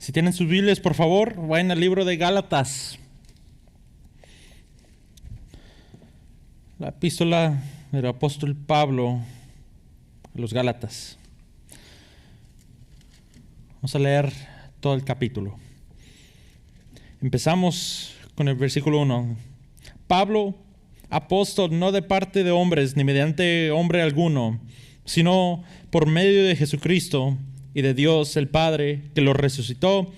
Si tienen sus Biblias, por favor, vayan al libro de Gálatas. La epístola del apóstol Pablo a los Gálatas. Vamos a leer todo el capítulo. Empezamos con el versículo 1. Pablo, apóstol, no de parte de hombres, ni mediante hombre alguno, sino por medio de Jesucristo y de Dios el Padre, que lo resucitó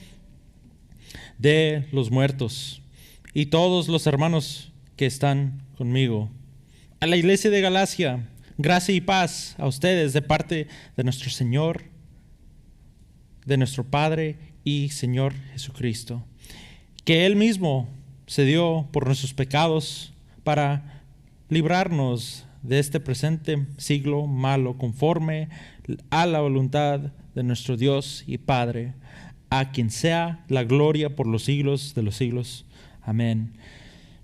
de los muertos, y todos los hermanos que están conmigo. A la iglesia de Galacia, gracia y paz a ustedes de parte de nuestro Señor, de nuestro Padre y Señor Jesucristo, que Él mismo se dio por nuestros pecados para librarnos de este presente siglo malo, conforme a la voluntad de nuestro Dios y Padre, a quien sea la gloria por los siglos de los siglos. Amén.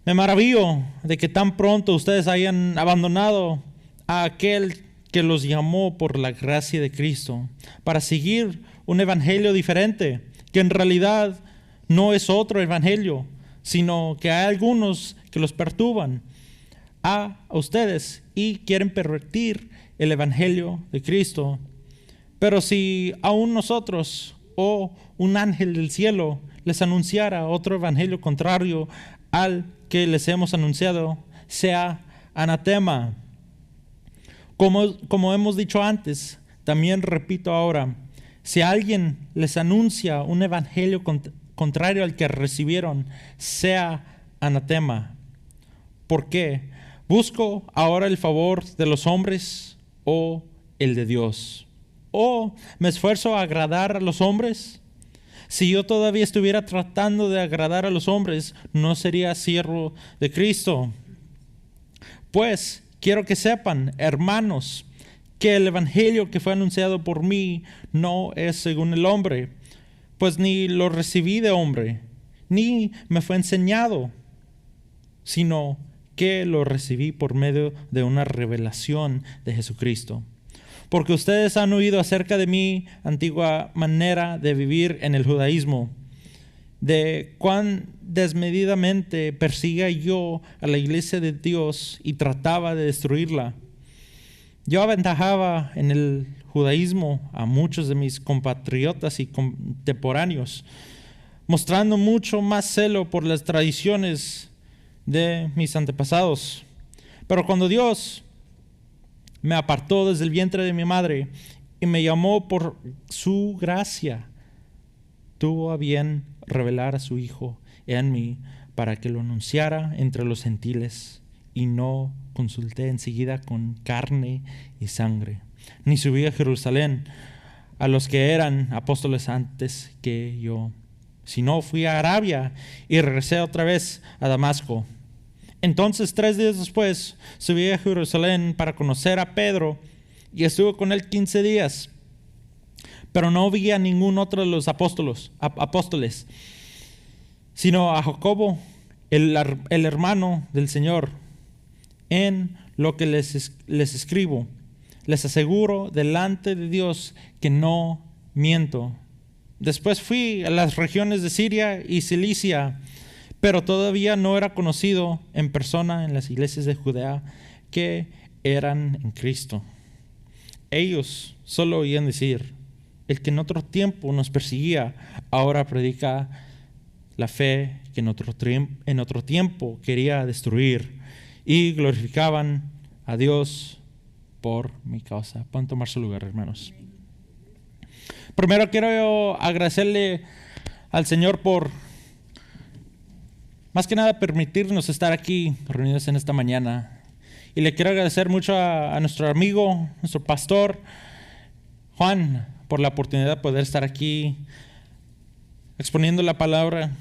Me maravillo de que tan pronto ustedes hayan abandonado a aquel que los llamó por la gracia de Cristo para seguir un evangelio diferente, que en realidad no es otro evangelio, sino que hay algunos que los perturban a ustedes y quieren pervertir el evangelio de Cristo. Pero si aún nosotros o un ángel del cielo les anunciara otro evangelio contrario al que les hemos anunciado, sea anatema. Como hemos dicho antes, también repito ahora, si alguien les anuncia un evangelio contrario al que recibieron, sea anatema. ¿Por qué? ¿Busco ahora el favor de los hombres o el de Dios? ¿O me esfuerzo a agradar a los hombres? Si yo todavía estuviera tratando de agradar a los hombres, no sería siervo de Cristo. Pues quiero que sepan, hermanos, que el evangelio que fue anunciado por mí no es según el hombre, pues ni lo recibí de hombre, ni me fue enseñado, sino que lo recibí por medio de una revelación de Jesucristo. Porque ustedes han oído acerca de mi antigua manera de vivir en el judaísmo, de cuán desmedidamente perseguía yo a la iglesia de Dios y trataba de destruirla. Yo aventajaba en el judaísmo a muchos de mis compatriotas y contemporáneos, mostrando mucho más celo por las tradiciones de mis antepasados. Pero cuando Dios me apartó desde el vientre de mi madre y me llamó por su gracia, tuvo a bien revelar a su Hijo en mí para que lo anunciara entre los gentiles, y no consulté enseguida con carne y sangre, ni subí a Jerusalén a los que eran apóstoles antes que yo, sino fui a Arabia y regresé otra vez a Damasco. Entonces 3 días después subí a Jerusalén para conocer a Pedro y estuve con él 15 días. Pero no vi a ningún otro de los apóstoles, sino a Jacobo, el hermano del Señor. En lo que les escribo, les aseguro delante de Dios que no miento. Después fui a las regiones de Siria y Cilicia, pero todavía no era conocido en persona en las iglesias de Judea que eran en Cristo. Ellos solo oían decir, el que en otro tiempo nos perseguía, ahora predica la fe que en otro tiempo quería destruir, y glorificaban a Dios por mi causa. Pueden tomar su lugar, hermanos. Primero quiero agradecerle al Señor por, más que nada, permitirnos estar aquí reunidos en esta mañana. Y le quiero agradecer mucho a nuestro amigo, nuestro pastor, Juan, por la oportunidad de poder estar aquí exponiendo la palabra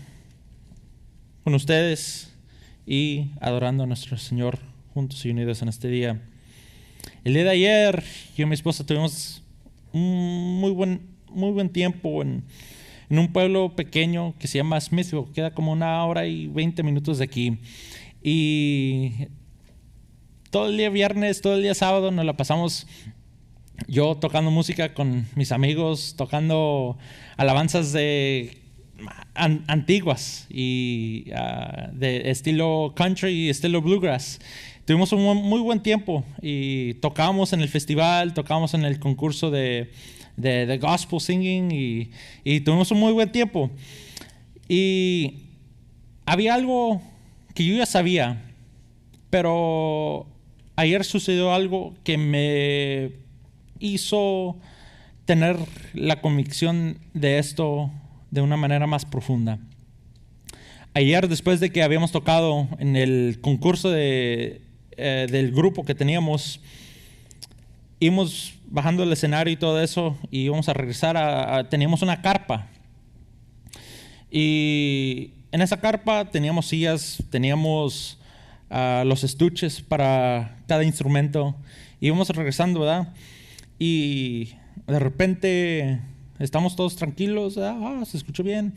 con ustedes y adorando a nuestro Señor juntos y unidos en este día. El día de ayer, yo y mi esposa tuvimos un muy buen tiempo en un pueblo pequeño que se llama Smithville, queda como 1 hora y 20 minutos de aquí. Y todo el día viernes, todo el día sábado nos la pasamos yo tocando música con mis amigos, tocando alabanzas de antiguas y de estilo country y estilo bluegrass. Tuvimos un muy buen tiempo y tocábamos en el festival, tocábamos en el concurso de gospel singing y tuvimos un muy buen tiempo. Y había algo que yo ya sabía, pero ayer sucedió algo que me hizo tener la convicción de esto de una manera más profunda. Ayer, después de que habíamos tocado en el concurso del grupo que teníamos, íbamos bajando el escenario y todo eso, y íbamos a regresar teníamos una carpa. Y en esa carpa teníamos sillas, teníamos los estuches para cada instrumento. Íbamos regresando, ¿verdad? Y de repente estamos todos tranquilos, se escuchó bien.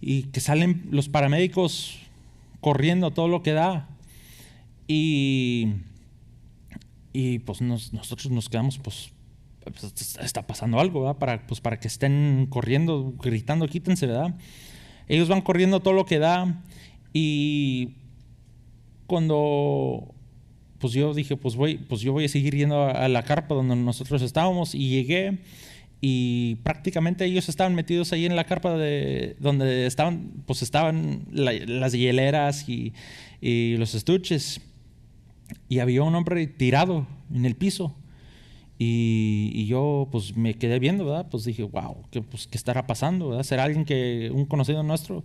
Y que salen los paramédicos corriendo todo lo que da. Y pues nosotros nos quedamos, pues está pasando algo, ¿verdad? Para que estén corriendo, gritando, quítense, ¿verdad? Ellos van corriendo todo lo que da. Y cuando pues yo dije, pues yo voy a seguir yendo a la carpa donde nosotros estábamos, y llegué y prácticamente ellos estaban metidos ahí en la carpa donde estaban, pues estaban las hieleras y los estuches, y había un hombre tirado en el piso, y yo pues me quedé viendo, ¿verdad? Pues dije, wow, ¿qué estará pasando, ¿verdad? ¿Será un conocido nuestro?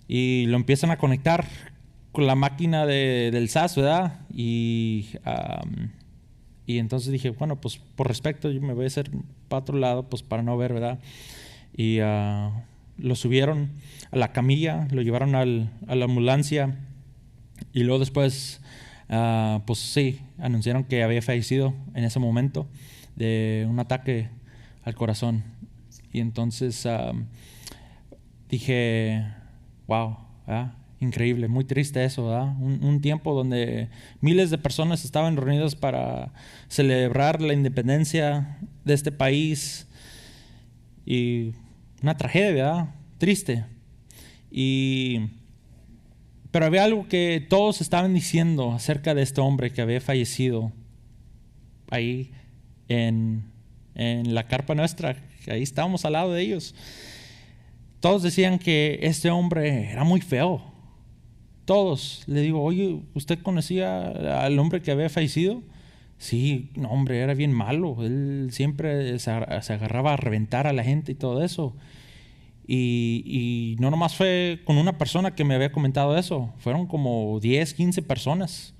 Y lo empiezan a conectar con la máquina del SAS, ¿verdad? Y entonces dije, bueno, pues por respeto yo me voy a hacer para otro lado, pues para no ver, ¿verdad? Y lo subieron a la camilla, lo llevaron a la ambulancia, y luego después, pues sí, anunciaron que había fallecido en ese momento de un ataque al corazón. Y entonces dije, wow, ¿verdad? Increíble, muy triste eso, ¿verdad? Un tiempo donde miles de personas estaban reunidas para celebrar la independencia de este país, y una tragedia, ¿verdad? Triste. Pero había algo que todos estaban diciendo acerca de este hombre que había fallecido ahí en la carpa nuestra, ahí estábamos al lado de ellos. Todos decían que este hombre era muy feo. Todos. Le digo, oye, ¿usted conocía al hombre que había fallecido? Sí, no, hombre, era bien malo. Él siempre se agarraba a reventar a la gente y todo eso. Y no nomás fue con una persona que me había comentado eso. Fueron como 10, 15 personas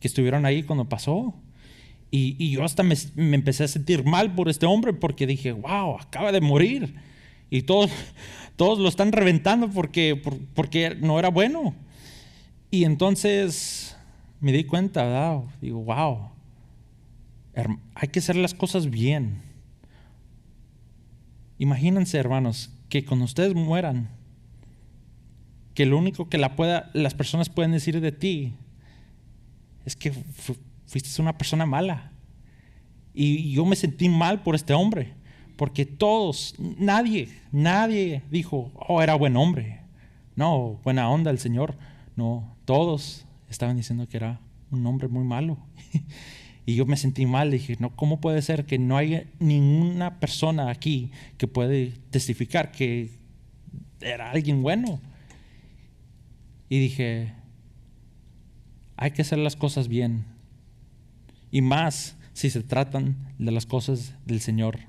que estuvieron ahí cuando pasó. Y yo hasta me empecé a sentir mal por este hombre, porque dije, wow, acaba de morir. Y todos lo están reventando porque no era bueno. Y entonces me di cuenta, ¿verdad? Digo, wow, hay que hacer las cosas bien. Imagínense, hermanos, que cuando ustedes mueran, que lo único que las personas pueden decir de ti es que fuiste una persona mala. Y yo me sentí mal por este hombre, porque nadie dijo, oh, era buen hombre. No, buena onda el Señor. No, todos estaban diciendo que era un hombre muy malo. Y yo me sentí mal, dije, no, ¿cómo puede ser que no haya ninguna persona aquí que puede testificar que era alguien bueno? Y dije, hay que hacer las cosas bien, y más si se tratan de las cosas del Señor.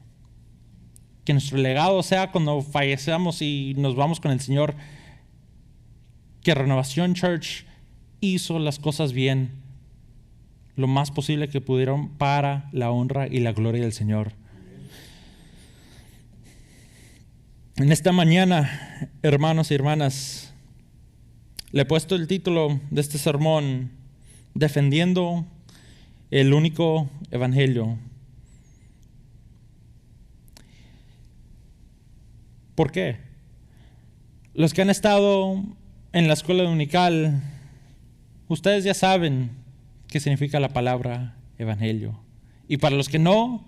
Que nuestro legado sea, cuando fallecemos y nos vamos con el Señor, que Renovación Church hizo las cosas bien, lo más posible que pudieron, para la honra y la gloria del Señor. En esta mañana, hermanos y hermanas, le he puesto el título de este sermón, Defendiendo el único evangelio. ¿Por qué? Los que han estado en la escuela dominical, ustedes ya saben qué significa la palabra evangelio. Y para los que no,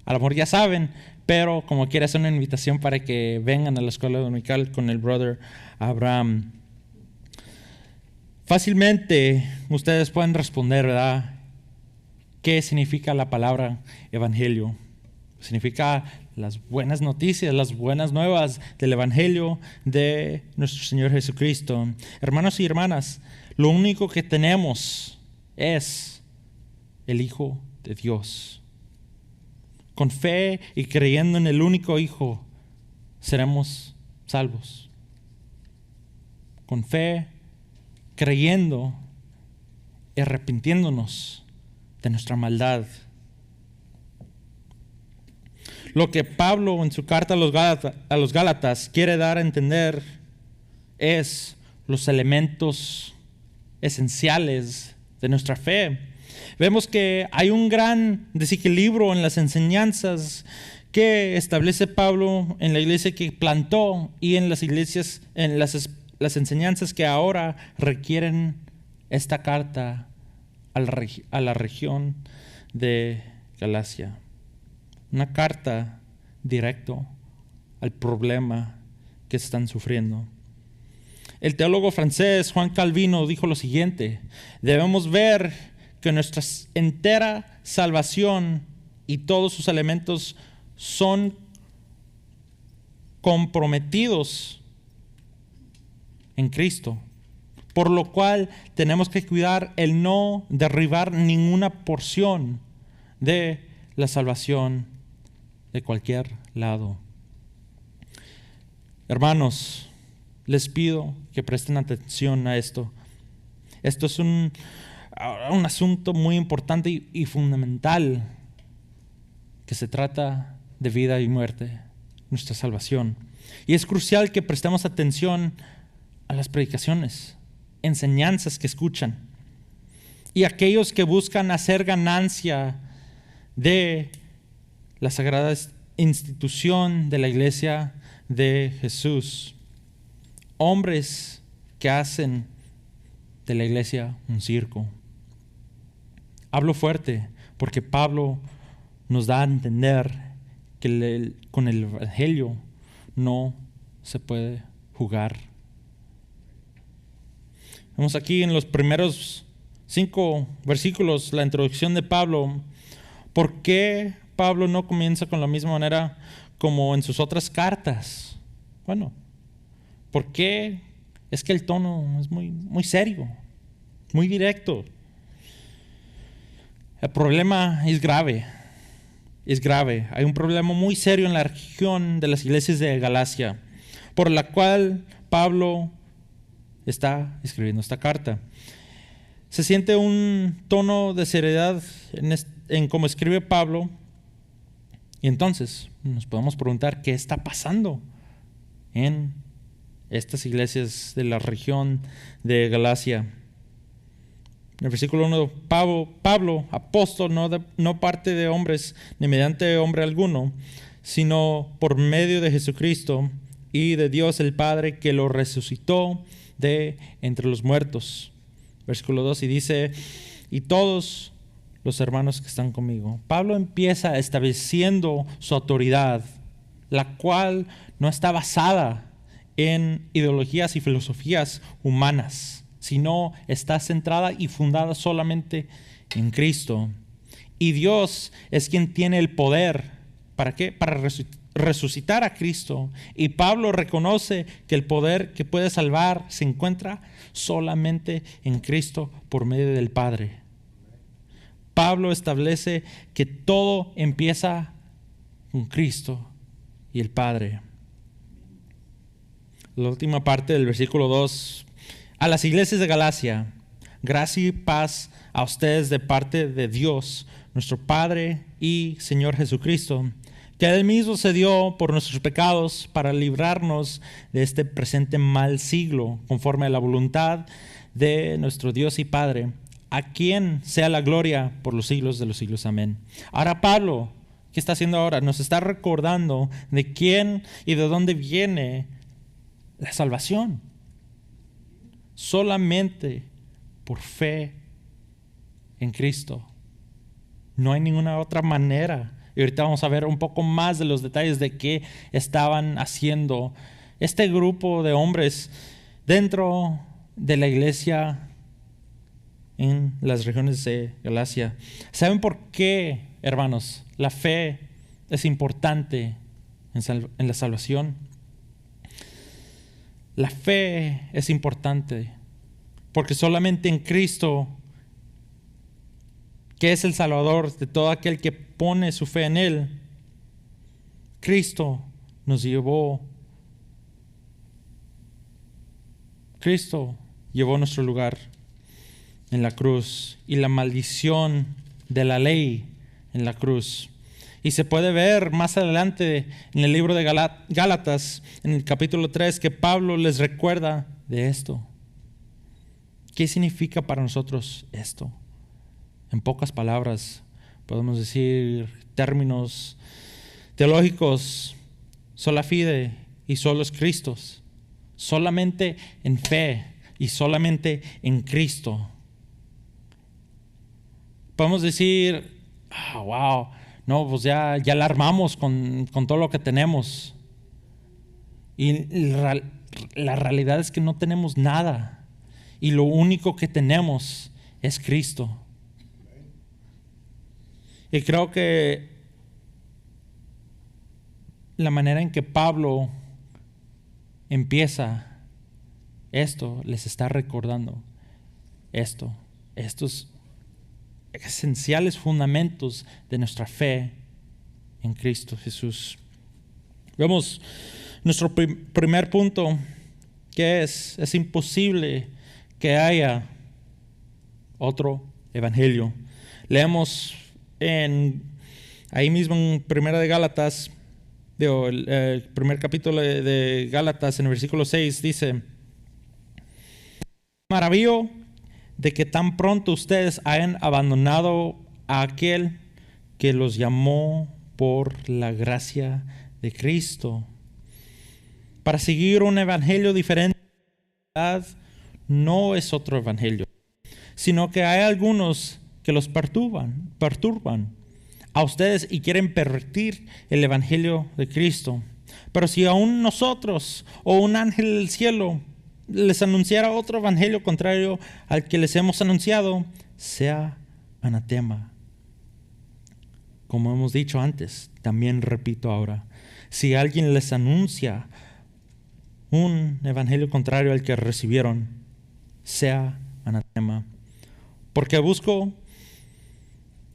a lo mejor ya saben, pero como quiera es una invitación para que vengan a la escuela dominical con el brother Abraham. Fácilmente ustedes pueden responder, ¿verdad? ¿Qué significa la palabra evangelio? Significa las buenas noticias, las buenas nuevas del evangelio de nuestro Señor Jesucristo. Hermanos y hermanas, lo único que tenemos es el Hijo de Dios. Con fe y creyendo en el único Hijo, seremos salvos. Con fe, creyendo y arrepintiéndonos de nuestra maldad. Lo que Pablo en su carta a los Gálatas quiere dar a entender es los elementos esenciales de nuestra fe. Vemos que hay un gran desequilibrio en las enseñanzas que establece Pablo en la iglesia que plantó y en las iglesias, en las enseñanzas que ahora requieren esta carta a la región de Galacia. Una carta directo al problema que están sufriendo. El teólogo francés Juan Calvino dijo lo siguiente: debemos ver que nuestra entera salvación y todos sus elementos son comprometidos en Cristo, por lo cual tenemos que cuidar el no derribar ninguna porción de la salvación de cualquier lado. Hermanos, les pido que presten atención a esto. Esto es un asunto muy importante y fundamental, que se trata de vida y muerte, nuestra salvación. Y es crucial que prestemos atención a las predicaciones, enseñanzas que escuchan, y aquellos que buscan hacer ganancia de la sagrada institución de la iglesia de Jesús. Hombres que hacen de la iglesia un circo. Hablo fuerte porque Pablo nos da a entender que con el evangelio no se puede jugar. Vemos aquí en los primeros 5 versículos la introducción de Pablo. ¿Por qué Pablo no comienza con la misma manera como en sus otras cartas? Bueno, ¿por qué? Es que el tono es muy serio, muy directo. El problema es grave. Es grave. Hay un problema muy serio en la región de las iglesias de Galacia, por la cual Pablo está escribiendo esta carta. Se siente un tono de seriedad en cómo escribe Pablo, y entonces nos podemos preguntar qué está pasando en estas iglesias de la región de Galacia. En el versículo 1, Pablo, apóstol, no parte de hombres, ni mediante hombre alguno, sino por medio de Jesucristo y de Dios el Padre, que lo resucitó de entre los muertos. Versículo 2, y dice: y todos los hermanos que están conmigo. Pablo empieza estableciendo su autoridad, la cual no está basada en ideologías y filosofías humanas, sino está centrada y fundada solamente en Cristo. Y Dios es quien tiene el poder. ¿Para qué? Para resucitar a Cristo. Y Pablo reconoce que el poder que puede salvar se encuentra solamente en Cristo por medio del Padre. Pablo establece que todo empieza con Cristo y el Padre. La última parte del versículo 2. A las iglesias de Galacia, gracia y paz a ustedes de parte de Dios, nuestro Padre y Señor Jesucristo, que Él mismo se dio por nuestros pecados para librarnos de este presente mal siglo, conforme a la voluntad de nuestro Dios y Padre, a quien sea la gloria por los siglos de los siglos. Amén. Ahora Pablo, ¿qué está haciendo ahora? Nos está recordando de quién y de dónde viene la salvación. Solamente por fe en Cristo. No hay ninguna otra manera. Y ahorita vamos a ver un poco más de los detalles de qué estaban haciendo este grupo de hombres dentro de la iglesia en las regiones de Galacia. ¿Saben por qué, hermanos, la fe es importante en la salvación? La fe es importante porque solamente en Cristo, que es el Salvador de todo aquel que pone su fe en Él, Cristo llevó nuestro lugar en la cruz y la maldición de la ley en la cruz. Y se puede ver más adelante en el libro de Gálatas, en el capítulo 3, que Pablo les recuerda de esto. ¿Qué significa para nosotros esto? En pocas palabras, podemos decir términos teológicos: sola fide y solo es Cristo. Solamente en fe y solamente en Cristo. Podemos decir, wow, no, pues ya la armamos con todo lo que tenemos. Y la realidad es que no tenemos nada. Y lo único que tenemos es Cristo. Y creo que la manera en que Pablo empieza esto, les está recordando estos esenciales fundamentos de nuestra fe en Cristo Jesús. Vemos nuestro primer punto, que es imposible que haya otro evangelio. Leemos ahí mismo en Primera de Gálatas, el primer capítulo de Gálatas, en el versículo 6, dice: maravillo de que tan pronto ustedes hayan abandonado a aquel que los llamó por la gracia de Cristo para seguir un evangelio diferente. No es otro evangelio, sino que hay algunos que los perturban a ustedes y quieren pervertir el evangelio de Cristo. Pero si aún nosotros o un ángel del cielo les anunciara otro evangelio contrario al que les hemos anunciado, sea anatema. Como hemos dicho antes, también repito ahora: si alguien les anuncia un evangelio contrario al que recibieron, sea anatema. Porque busco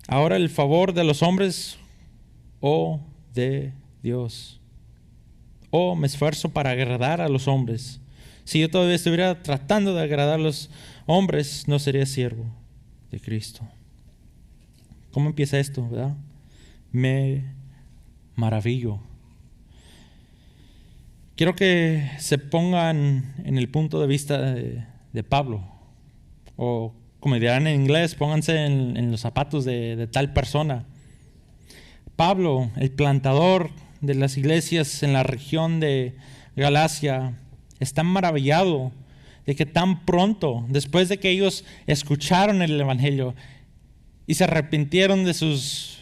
ahora el favor de los hombres o de Dios, o me esfuerzo para agradar a los hombres. Si yo todavía estuviera tratando de agradar a los hombres, no sería siervo de Cristo. ¿Cómo empieza esto, verdad? Me maravillo. Quiero que se pongan en el punto de vista de Pablo, o como dirán en inglés, pónganse en los zapatos de tal persona. Pablo, el plantador de las iglesias en la región de Galacia, está maravillado de que tan pronto, después de que ellos escucharon el evangelio y se arrepintieron de sus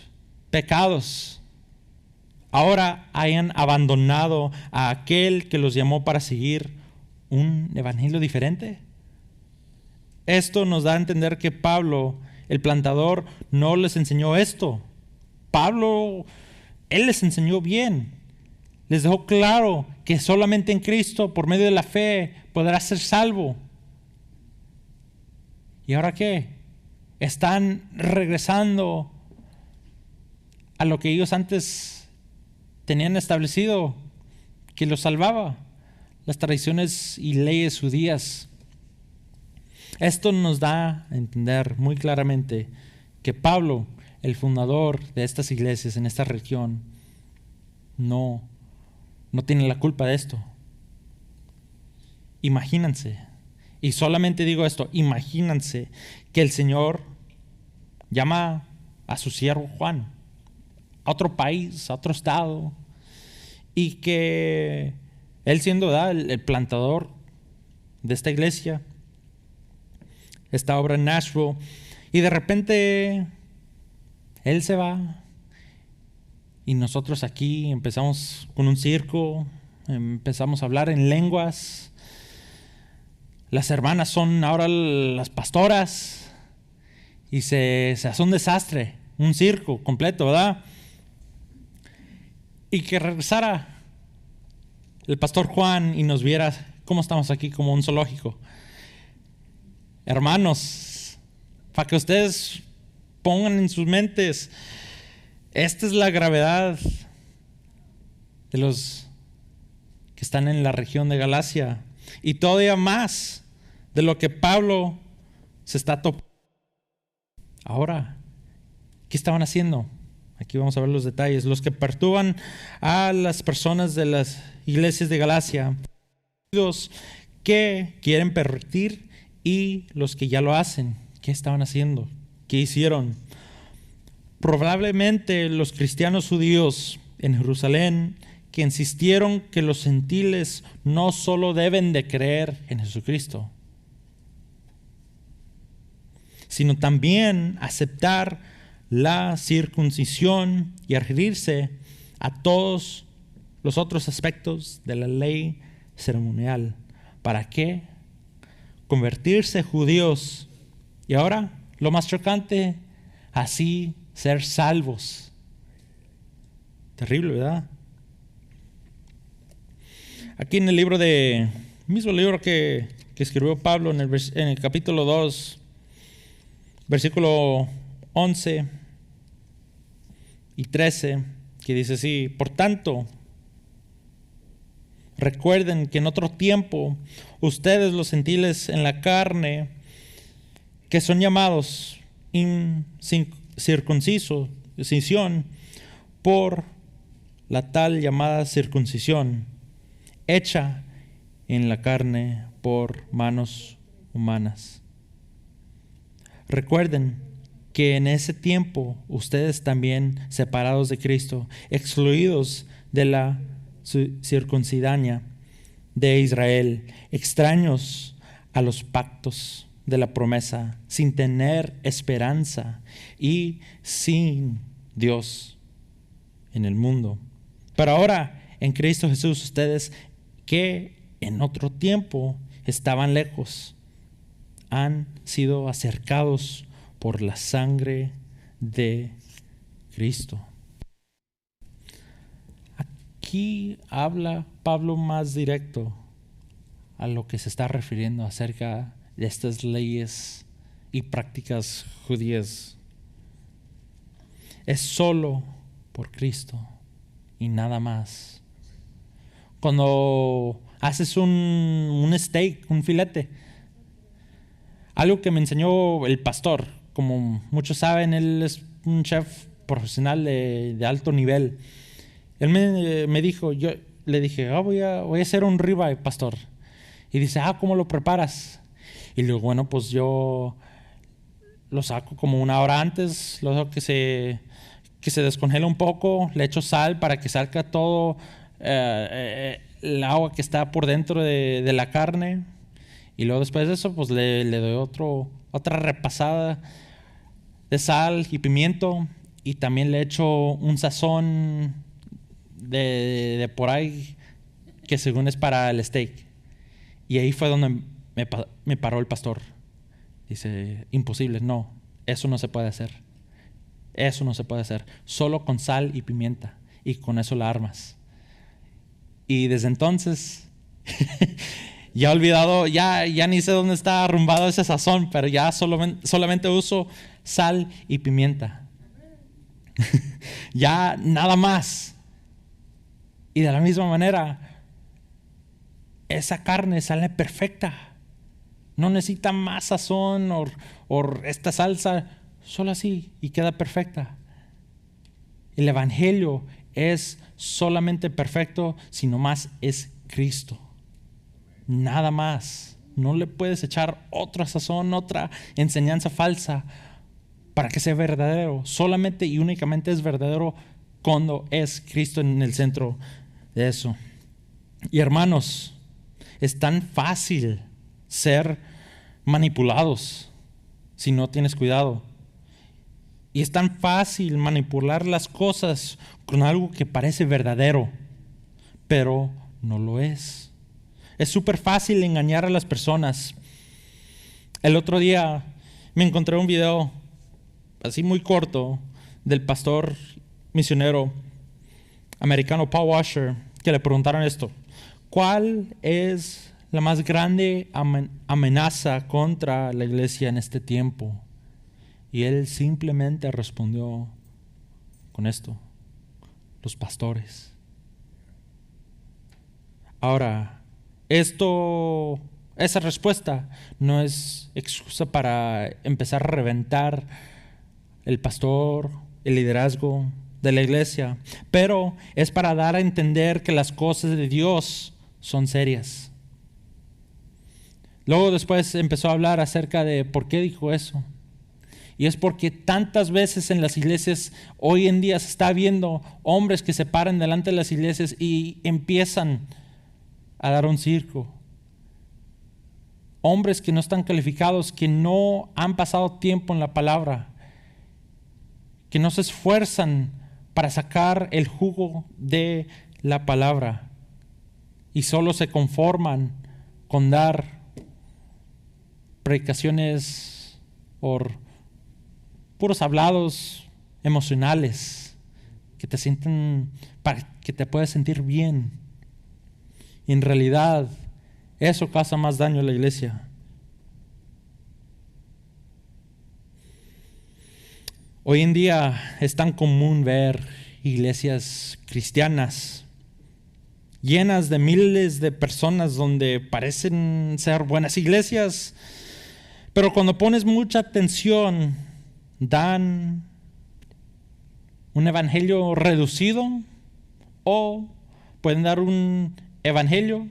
pecados, ahora hayan abandonado a aquel que los llamó para seguir un evangelio diferente. Esto nos da a entender que Pablo, el plantador, no les enseñó esto. Pablo, él les enseñó bien. Les dejó claro que solamente en Cristo, por medio de la fe, podrá ser salvo. ¿Y ahora qué? Están regresando a lo que ellos antes tenían establecido, que los salvaba: las tradiciones y leyes judías. Esto nos da a entender muy claramente que Pablo, el fundador de estas iglesias en esta región, no tiene la culpa de esto. Imagínense, y solamente digo esto, imagínense que el Señor llama a su siervo Juan a otro país, a otro estado, y que él, siendo el plantador de esta iglesia, esta obra en Nashville, y de repente Él se va y nosotros aquí empezamos con un circo, empezamos a hablar en lenguas. Las hermanas son ahora las pastoras y se hace un desastre, un circo completo, ¿verdad? Y que regresara el pastor Juan y nos viera cómo estamos aquí como un zoológico. Hermanos, para que ustedes pongan en sus mentes, esta es la gravedad de los que están en la región de Galacia, y todavía más de lo que Pablo se está topando. Ahora, ¿qué estaban haciendo? Aquí vamos a ver los detalles. Los que perturban a las personas de las iglesias de Galacia, los que quieren pervertir y los que ya lo hacen. ¿Qué estaban haciendo? ¿Qué hicieron? Probablemente los cristianos judíos en Jerusalén, que insistieron que los gentiles no solo deben de creer en Jesucristo, sino también aceptar la circuncisión y adherirse a todos los otros aspectos de la ley ceremonial. ¿Para qué? Convertirse judíos. Y ahora, lo más chocante, así ser salvos. Terrible, ¿verdad? Aquí en el mismo libro que escribió Pablo en el capítulo 2, versículo 11 y 13, que dice así: por tanto, recuerden que en otro tiempo ustedes, los gentiles en la carne, que son llamados circuncisión por la tal llamada circuncisión, hecha en la carne por manos humanas. Recuerden que en ese tiempo ustedes también, separados de Cristo, excluidos de la circuncidania de Israel, extraños a los pactos de la promesa, sin tener esperanza y sin Dios en el mundo. Pero ahora en Cristo Jesús, ustedes que en otro tiempo estaban lejos, han sido acercados por la sangre de Cristo. Aquí habla Pablo más directo a lo que se está refiriendo acerca de estas leyes y prácticas judías. Es solo por Cristo y nada más. Cuando haces un steak, un filete, algo que me enseñó el pastor, como muchos saben, él es un chef profesional de alto nivel. Él me dijo, yo le dije, voy a hacer un ribeye, pastor. Y dice, ¿cómo lo preparas? Y le digo, bueno, pues yo lo saco como una hora antes, lo dejo que se descongela un poco, le echo sal para que salga todo el agua que está por dentro de la carne, y luego después de eso pues le doy otra repasada de sal y pimiento, y también le echo un sazón de por ahí que según es para el steak. Y ahí fue donde me paró el pastor. Dice, imposible, no, eso no se puede hacer. Eso no se puede hacer. Solo con sal y pimienta. Y con eso la armas. Y desde entonces, ya he olvidado, ya ni sé dónde está arrumbado ese sazón, pero ya solamente uso sal y pimienta. Ya nada más. Y de la misma manera, esa carne sale perfecta. No necesita más sazón o esta salsa, solo así y queda perfecta. El evangelio es solamente perfecto si nomás es Cristo. Nada más. No le puedes echar otra sazón, otra enseñanza falsa para que sea verdadero. Solamente y únicamente es verdadero cuando es Cristo en el centro de eso. Y hermanos, es tan fácil ser manipulados si no tienes cuidado. Y es tan fácil manipular las cosas con algo que parece verdadero, pero no lo es. Es súper fácil engañar a las personas. El otro día me encontré un video así muy corto del pastor misionero americano Paul Washer, que le preguntaron esto: ¿cuál es la más grande amenaza contra la iglesia en este tiempo? Y él simplemente respondió con esto: los pastores. Ahora, esa respuesta no es excusa para empezar a reventar el pastor, el liderazgo de la iglesia, pero es para dar a entender que las cosas de Dios son serias. Luego después empezó a hablar acerca de por qué dijo eso. Y es porque tantas veces en las iglesias hoy en día se está viendo hombres que se paran delante de las iglesias y empiezan a dar un circo. Hombres que no están calificados, que no han pasado tiempo en la palabra, que no se esfuerzan para sacar el jugo de la palabra y solo se conforman con dar predicaciones por puros hablados emocionales que te sienten, para que te puedas sentir bien. Y en realidad eso causa más daño a la iglesia. Hoy en día es tan común ver iglesias cristianas llenas de miles de personas donde parecen ser buenas iglesias, pero cuando pones mucha atención dan un evangelio reducido o pueden dar un evangelio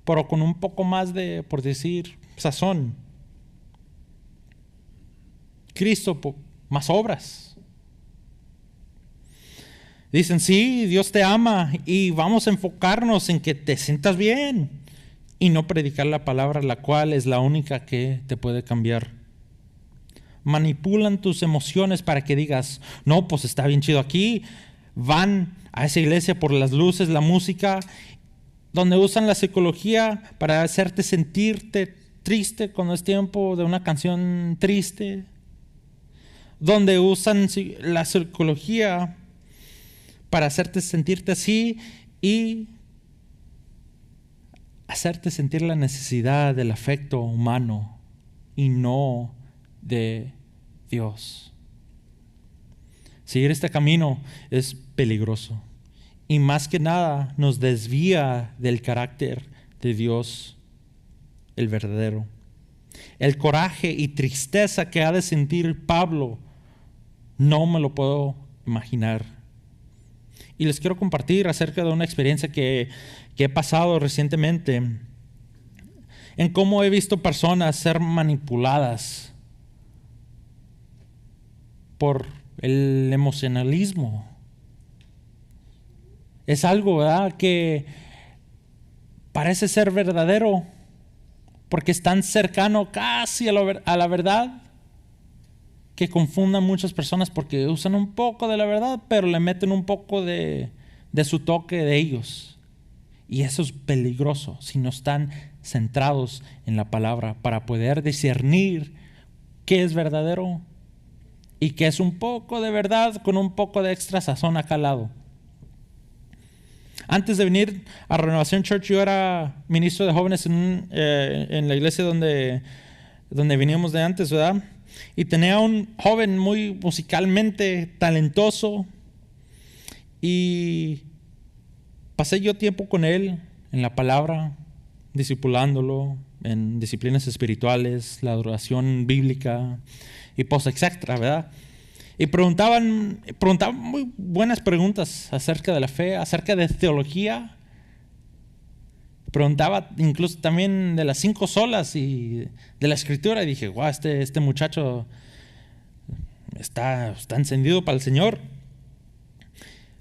pero con un poco más de, por decir, sazón. Cristo, más obras. Dicen, sí, Dios te ama y vamos a enfocarnos en que te sientas bien y no predicar la palabra, la cual es la única que te puede cambiar. Manipulan tus emociones para que digas, no, pues está bien chido aquí. Van a esa iglesia por las luces, la música, donde usan la psicología para hacerte sentirte triste cuando es tiempo de una canción triste, donde usan la psicología para hacerte sentirte así y hacerte sentir la necesidad del afecto humano y no de Dios. Seguir este camino es peligroso y más que nada nos desvía del carácter de Dios, el verdadero. El coraje y tristeza que ha de sentir Pablo no me lo puedo imaginar. Y les quiero compartir acerca de una experiencia que he pasado recientemente en cómo he visto personas ser manipuladas por el emocionalismo. Es algo, ¿verdad?, que parece ser verdadero porque es tan cercano casi a la verdad que confundan muchas personas porque usan un poco de la verdad pero le meten un poco de su toque de ellos. Y eso es peligroso si no están centrados en la palabra para poder discernir qué es verdadero y qué es un poco de verdad con un poco de extra sazón acá al lado. Antes de venir a Renovación Church, yo era ministro de jóvenes en la iglesia donde veníamos de antes, ¿verdad? Y tenía un joven muy musicalmente talentoso y pasé yo tiempo con él en la palabra, discipulándolo en disciplinas espirituales, la adoración bíblica y etcétera, ¿verdad? Y preguntaban muy buenas preguntas acerca de la fe, acerca de teología. Preguntaba incluso también de las 5 solas y de la escritura. Y dije, wow, este muchacho está encendido para el Señor.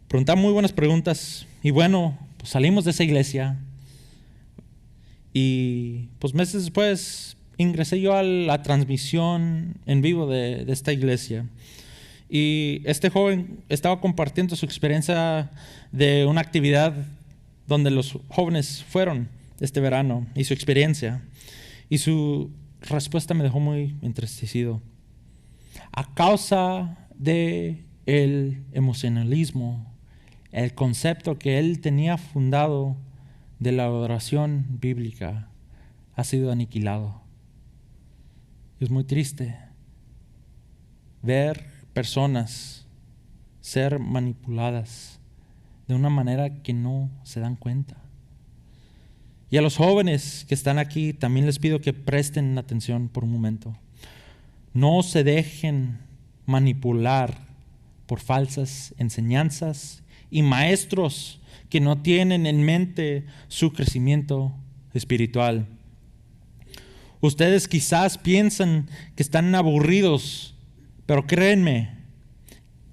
Preguntaba muy buenas preguntas. Y bueno, pues salimos de esa iglesia. Y pues meses después ingresé yo a la transmisión en vivo de esta iglesia. Y este joven estaba compartiendo su experiencia de una actividad donde los jóvenes fueron este verano y su experiencia. Y su respuesta me dejó muy entristecido. A causa de el emocionalismo, el concepto que él tenía fundado de la adoración bíblica ha sido aniquilado. Es muy triste ver personas ser manipuladas de una manera que no se dan cuenta. Y a los jóvenes que están aquí también les pido que presten atención por un momento. No se dejen manipular por falsas enseñanzas y maestros que no tienen en mente su crecimiento espiritual. Ustedes quizás piensan que están aburridos, pero créanme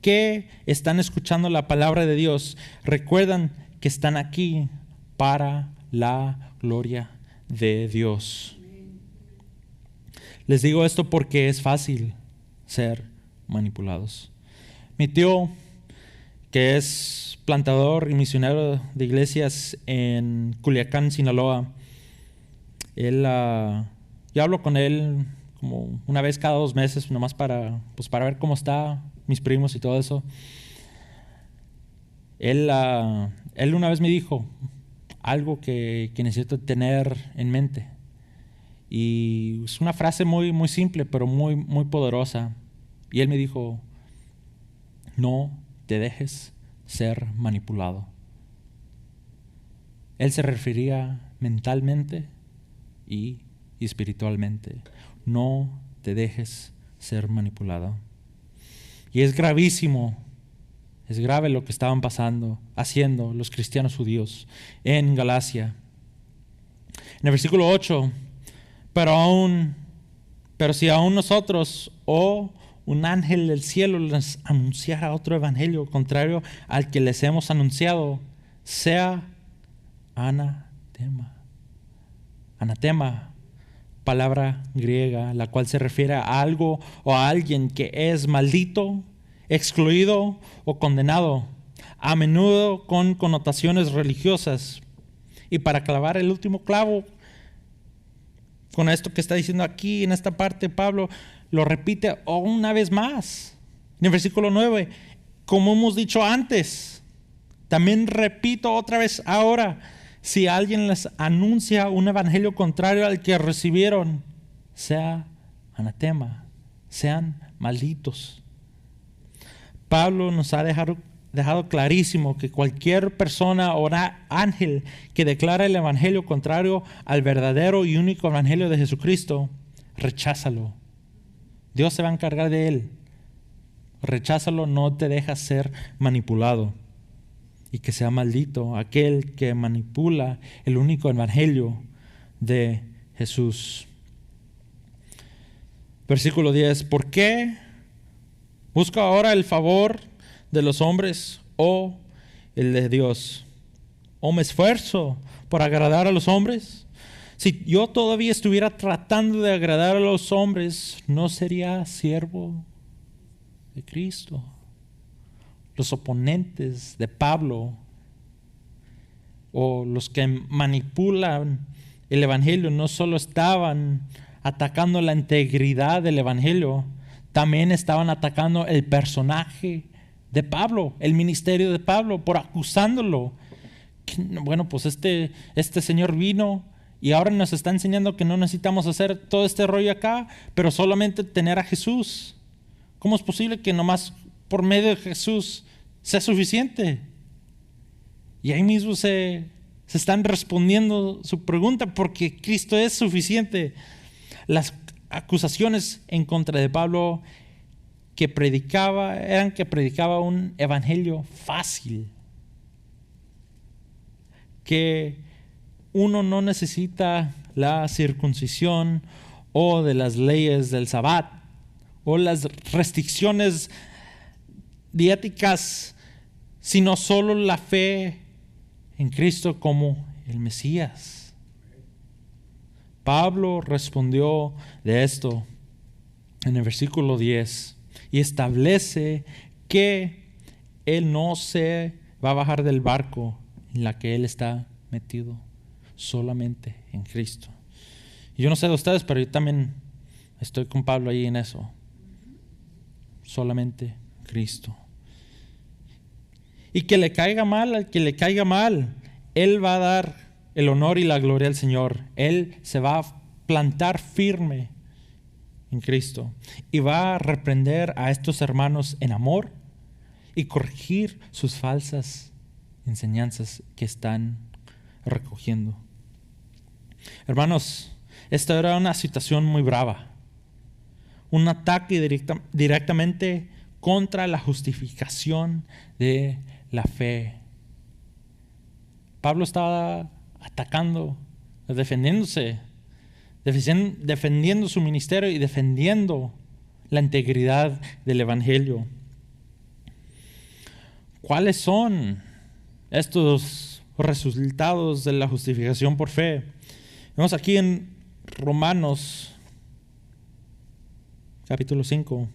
que están escuchando la palabra de Dios. Recuerdan que están aquí para la gloria de Dios. Les digo esto porque es fácil ser manipulados. Mi tío, que es plantador y misionero de iglesias en Culiacán, Sinaloa, yo hablo con él como una vez cada 2 meses, nomás para ver cómo está, mis primos y todo eso. Él una vez me dijo algo que necesito tener en mente. Y es una frase muy, muy simple, pero muy, muy poderosa. Y él me dijo: no te dejes ser manipulado. Él se refería mentalmente y espiritualmente. No te dejes ser manipulado. Y es gravísimo, es grave lo que estaban haciendo los cristianos judíos en Galacia. En el versículo 8, pero si aún nosotros o un ángel del cielo les anunciara otro evangelio contrario al que les hemos anunciado, sea anatema. Anatema, palabra griega, la cual se refiere a algo o a alguien que es maldito, excluido o condenado, a menudo con connotaciones religiosas. Y para clavar el último clavo, con esto que está diciendo aquí en esta parte, Pablo lo repite una vez más. En el versículo 9, como hemos dicho antes, también repito otra vez ahora: si alguien les anuncia un evangelio contrario al que recibieron, sea anatema, sean malditos. Pablo nos ha dejado clarísimo que cualquier persona o ángel que declara el evangelio contrario al verdadero y único evangelio de Jesucristo, recházalo. Dios se va a encargar de él. Recházalo, no te dejas ser manipulado. Y que sea maldito aquel que manipula el único evangelio de Jesús. Versículo 10. ¿Por qué busco ahora el favor de los hombres o el de Dios? ¿O me esfuerzo por agradar a los hombres? Si yo todavía estuviera tratando de agradar a los hombres, no sería siervo de Cristo. Los oponentes de Pablo o los que manipulan el evangelio no solo estaban atacando la integridad del evangelio, también estaban atacando el personaje de Pablo, el ministerio de Pablo, por acusándolo. Bueno, pues este señor vino y ahora nos está enseñando que no necesitamos hacer todo este rollo acá, pero solamente tener a Jesús. ¿Cómo es posible que nomás por medio de Jesús sea suficiente? Y ahí mismo se están respondiendo su pregunta, porque Cristo es suficiente. Las acusaciones en contra de Pablo eran que predicaba un evangelio fácil, que uno no necesita la circuncisión o de las leyes del Sabbat o las restricciones dietéticas, sino solo la fe en Cristo como el Mesías. Pablo respondió de esto en el versículo 10 y establece que Él no se va a bajar del barco en la que Él está metido, solamente en Cristo. Y yo no sé de ustedes, pero yo también estoy con Pablo ahí en eso. Solamente Cristo. Y que le caiga mal al que le caiga mal, Él va a dar el honor y la gloria al Señor. Él se va a plantar firme en Cristo y va a reprender a estos hermanos en amor y corregir sus falsas enseñanzas que están recogiendo. Hermanos, esta era una situación muy brava. Un ataque directamente contra la justificación de la fe. Pablo estaba atacando, defendiéndose, defendiendo su ministerio y defendiendo la integridad del Evangelio. ¿Cuáles son estos resultados de la justificación por fe? Vemos aquí en Romanos capítulo 5,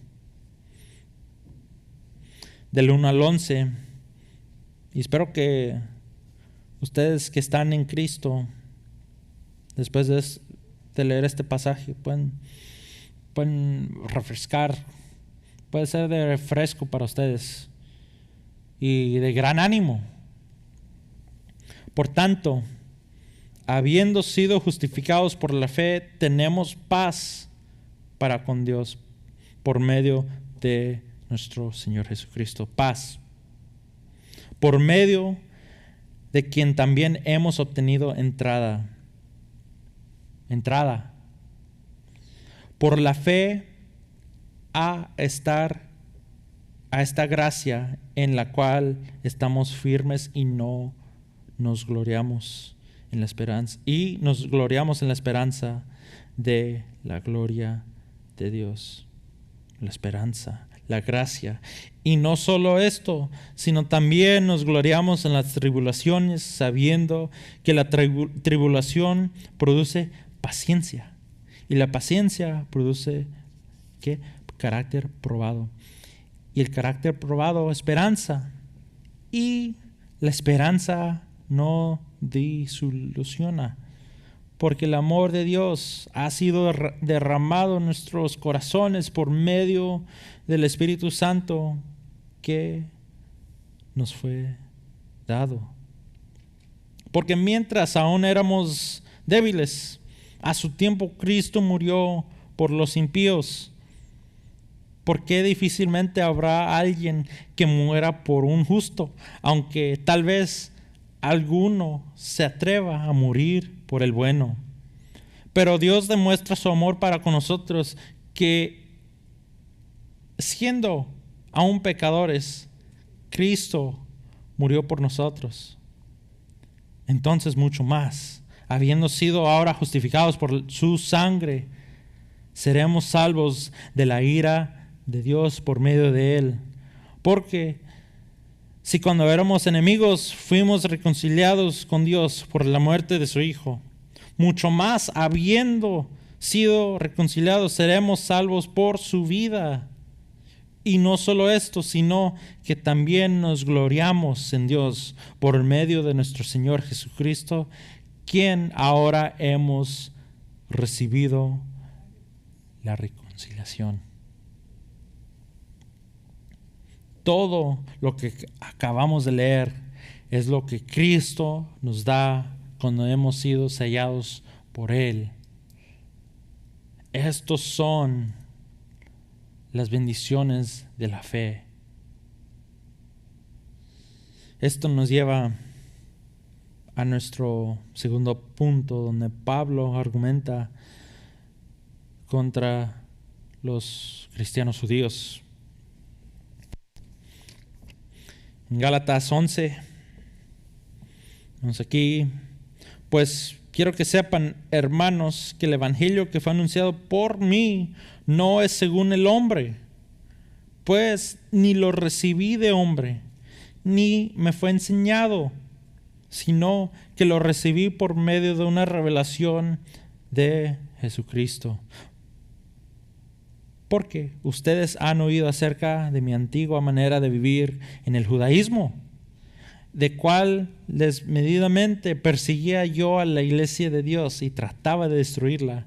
del 1 al 11. Y espero que ustedes que están en Cristo, después de leer este pasaje, pueden refrescar, puede ser de refresco para ustedes y de gran ánimo. Por tanto, habiendo sido justificados por la fe, tenemos paz para con Dios por medio de nuestro Señor Jesucristo. Paz. Por medio de quien también hemos obtenido entrada. Por la fe a esta gracia en la cual estamos firmes y no nos gloriamos en la esperanza. Y nos gloriamos en la esperanza de la gloria de Dios. La esperanza, la gracia. Y no solo esto, sino también nos gloriamos en las tribulaciones, sabiendo que la tribulación produce paciencia. Y la paciencia produce ¿qué? Carácter probado. Y el carácter probado, esperanza. Y la esperanza no desilusiona, porque el amor de Dios ha sido derramado en nuestros corazones por medio del Espíritu Santo que nos fue dado. Porque mientras aún éramos débiles, a su tiempo Cristo murió por los impíos. ¿Por qué difícilmente habrá alguien que muera por un justo, aunque tal vez alguno se atreva a morir por el bueno? Pero Dios demuestra su amor para con nosotros, que siendo aún pecadores, Cristo murió por nosotros. Entonces mucho más, habiendo sido ahora justificados por su sangre, seremos salvos de la ira de Dios por medio de Él. Porque si cuando éramos enemigos fuimos reconciliados con Dios por la muerte de su Hijo, mucho más habiendo sido reconciliados seremos salvos por su vida. Y no solo esto, sino que también nos gloriamos en Dios por medio de nuestro Señor Jesucristo, quien ahora hemos recibido la reconciliación. Todo lo que acabamos de leer es lo que Cristo nos da cuando hemos sido sellados por Él. Estos son las bendiciones de la fe. Esto nos lleva a nuestro segundo punto, donde Pablo argumenta contra los cristianos judíos. En Gálatas 11, vamos aquí, pues quiero que sepan, hermanos, que el evangelio que fue anunciado por mí no es según el hombre, pues ni lo recibí de hombre, ni me fue enseñado, sino que lo recibí por medio de una revelación de Jesucristo. Porque ustedes han oído acerca de mi antigua manera de vivir en el judaísmo, de cual desmedidamente perseguía yo a la iglesia de Dios y trataba de destruirla.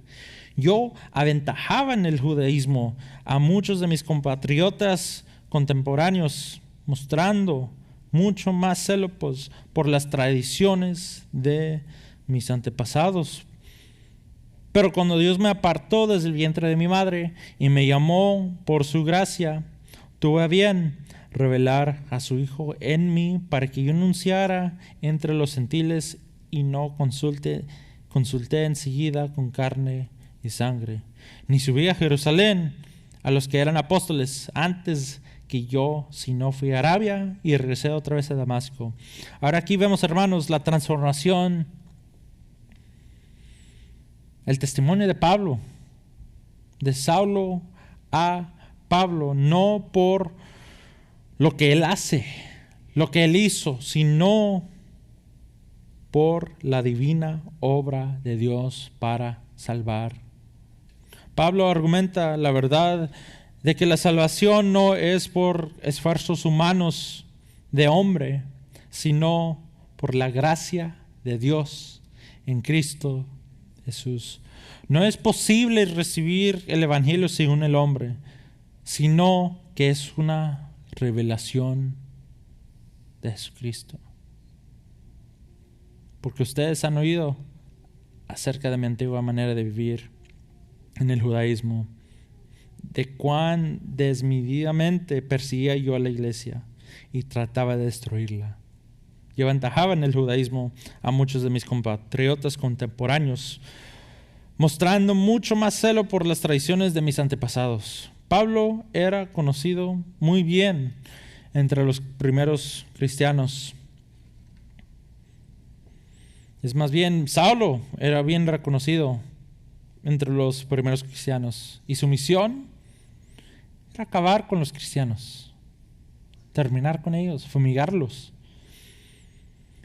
Yo aventajaba en el judaísmo a muchos de mis compatriotas contemporáneos, mostrando mucho más celo por las tradiciones de mis antepasados. Pero cuando Dios me apartó desde el vientre de mi madre y me llamó por su gracia, tuve a bien revelar a su Hijo en mí para que yo anunciara entre los gentiles y no consulté enseguida con carne y sangre, ni subí a Jerusalén a los que eran apóstoles antes que yo, sino fui a Arabia y regresé otra vez a Damasco. Ahora aquí vemos, hermanos, la transformación, el testimonio de Pablo, de Saulo a Pablo, no por lo que él hace, lo que él hizo, sino por la divina obra de Dios para salvar. Pablo argumenta la verdad de que la salvación no es por esfuerzos humanos de hombre, sino por la gracia de Dios en Cristo Jesús. No es posible recibir el Evangelio según el hombre, sino que es una revelación de Jesucristo. Porque ustedes han oído acerca de mi antigua manera de vivir en el judaísmo, de cuán desmedidamente perseguía yo a la iglesia y trataba de destruirla. Yo aventajaba en el judaísmo a muchos de mis compatriotas contemporáneos, mostrando mucho más celo por las tradiciones de mis antepasados. Pablo era conocido muy bien entre los primeros cristianos. Es más bien, Saulo era bien reconocido entre los primeros cristianos. Y su misión era acabar con los cristianos, terminar con ellos, fumigarlos.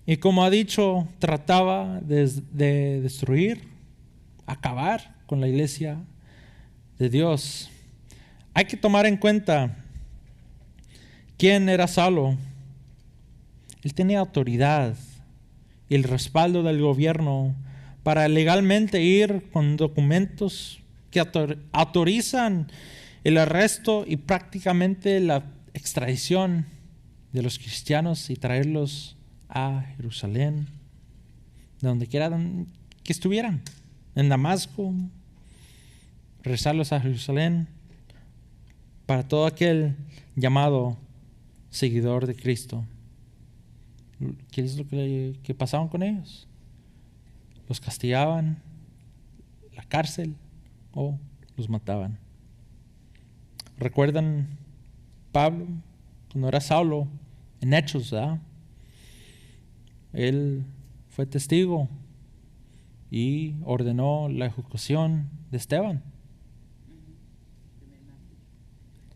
Y como ha dicho, trataba de destruir, acabar con la iglesia de Dios. Hay que tomar en cuenta quién era Saulo. Él tenía autoridad y el respaldo del gobierno para legalmente ir con documentos que autorizan el arresto y prácticamente la extradición de los cristianos y traerlos a Jerusalén, de donde quiera que estuvieran, en Damasco, regresarlos a Jerusalén para todo aquel llamado seguidor de Cristo. ¿Qué es lo que pasaban con ellos? Los castigaban, la cárcel, o los mataban. ¿Recuerdan Pablo cuando era Saulo en Hechos, ¿verdad? Él fue testigo y ordenó la ejecución de Esteban.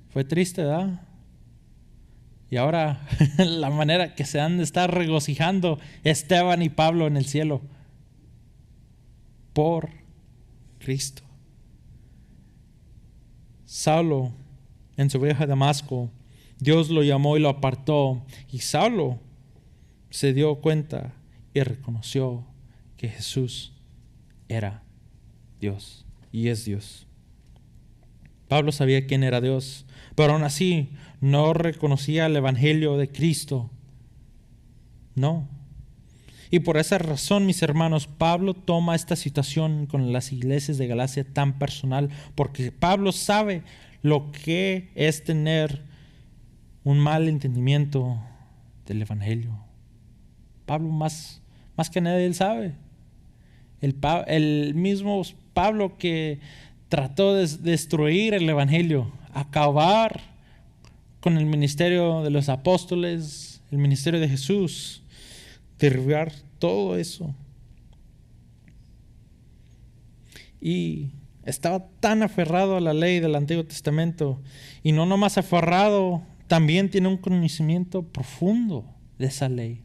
Fue triste, ¿verdad? Y ahora la manera que se han de estar regocijando Esteban y Pablo en el cielo por Cristo. Saulo en su viaje a Damasco, Dios lo llamó y lo apartó, y Saulo se dio cuenta y reconoció que Jesús era Dios y es Dios. Pablo sabía quién era Dios, pero aún así no reconocía el evangelio de Cristo. No. Y por esa razón, mis hermanos, Pablo toma esta situación con las iglesias de Galacia tan personal, porque Pablo sabe lo que es tener un mal entendimiento del evangelio. Pablo más que nadie él sabe. El mismo Pablo que trató de destruir el evangelio, acabar con el ministerio de los apóstoles, el ministerio de Jesús, derribar todo eso. Y estaba tan aferrado a la ley del Antiguo Testamento, y no nomás aferrado, también tiene un conocimiento profundo de esa ley.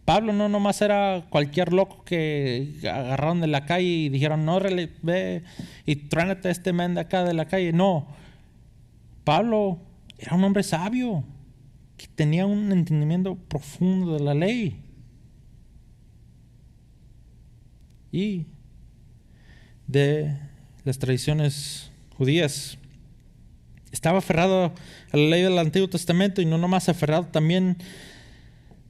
Pablo no nomás era cualquier loco que agarraron de la calle y dijeron, no, ve y tráete a este man de acá de la calle. No, Pablo era un hombre sabio que tenía un entendimiento profundo de la ley. Y de las tradiciones judías. Estaba aferrado a la ley del Antiguo Testamento y no nomás aferrado, también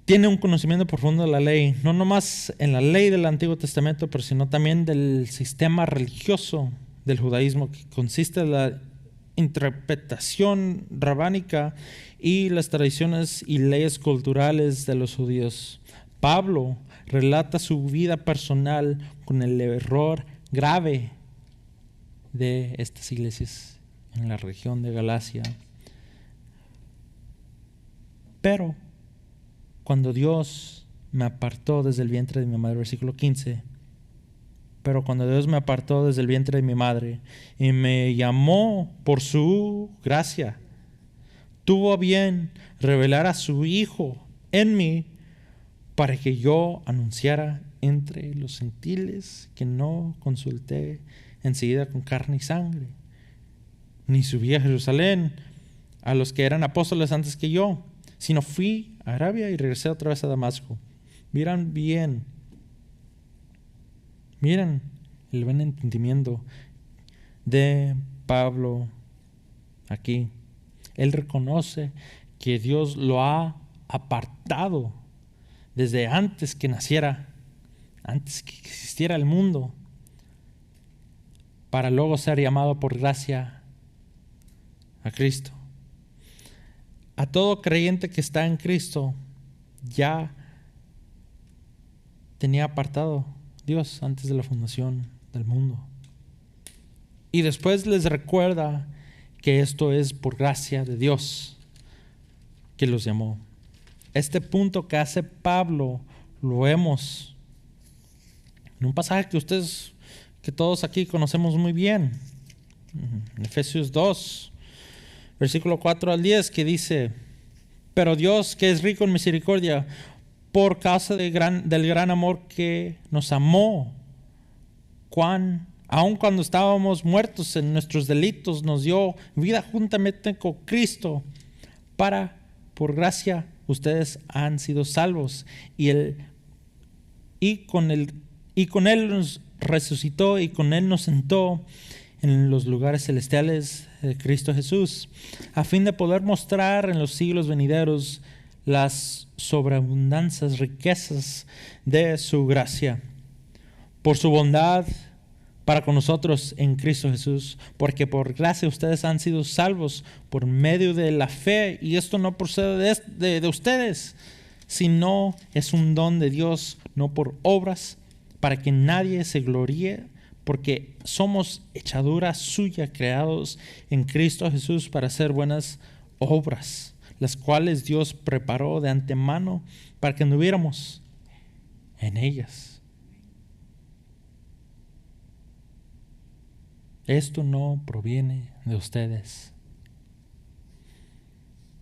tiene un conocimiento profundo de la ley, no nomás en la ley del Antiguo Testamento, pero sino también del sistema religioso del judaísmo, que consiste en la interpretación rabánica y las tradiciones y leyes culturales de los judíos. Pablo relata su vida personal con el error grave de estas iglesias en la región de Galacia. Pero cuando Dios me apartó desde el vientre de mi madre, versículo 15, pero cuando Dios me apartó desde el vientre de mi madre y me llamó por su gracia, tuvo a bien revelar a su Hijo en mí para que yo anunciara entre los gentiles que no consulté enseguida con carne y sangre, ni subí a Jerusalén a los que eran apóstoles antes que yo, sino fui a Arabia y regresé otra vez a Damasco. Miren el buen entendimiento de Pablo aquí. Él reconoce que Dios lo ha apartado desde antes que naciera, antes que existiera el mundo, para luego ser llamado por gracia a Cristo. A todo creyente que está en Cristo ya tenía apartado Dios antes de la fundación del mundo. Y después les recuerda que esto es por gracia de Dios que los llamó. Este punto que hace Pablo lo vemos en un pasaje que todos aquí conocemos muy bien, en Efesios 2, versículo 4 al 10, que dice: pero Dios, que es rico en misericordia, por causa del gran amor que nos amó, aun cuando estábamos muertos en nuestros delitos, nos dio vida juntamente con Cristo. Por gracia ustedes han sido salvos, y con Él nos resucitó y con Él nos sentó en los lugares celestiales de Cristo Jesús, a fin de poder mostrar en los siglos venideros las sobreabundantes riquezas de su gracia, por su bondad para con nosotros en Cristo Jesús, porque por gracia ustedes han sido salvos por medio de la fe, y esto no procede de ustedes, sino es un don de Dios, no por obras, para que nadie se gloríe, porque somos hechadura suya, creados en Cristo Jesús para hacer buenas obras, las cuales Dios preparó de antemano para que anduviéramos en ellas. Esto no proviene de ustedes.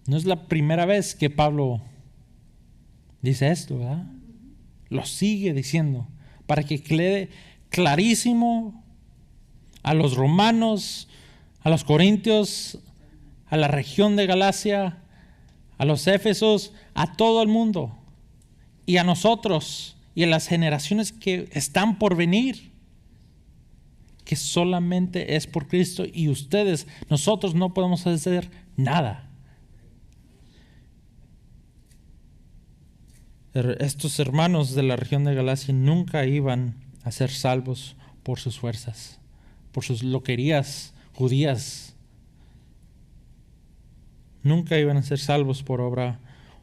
No es la primera vez que Pablo dice esto, ¿verdad? Lo sigue diciendo para que quede clarísimo a los romanos, a los corintios, a la región de Galacia, a los éfesos, a todo el mundo y a nosotros y a las generaciones que están por venir, que solamente es por Cristo, y nosotros no podemos hacer nada. Estos hermanos de la región de Galacia nunca iban a ser salvos por sus fuerzas, por sus loquerías judías. Nunca iban a ser salvos por obra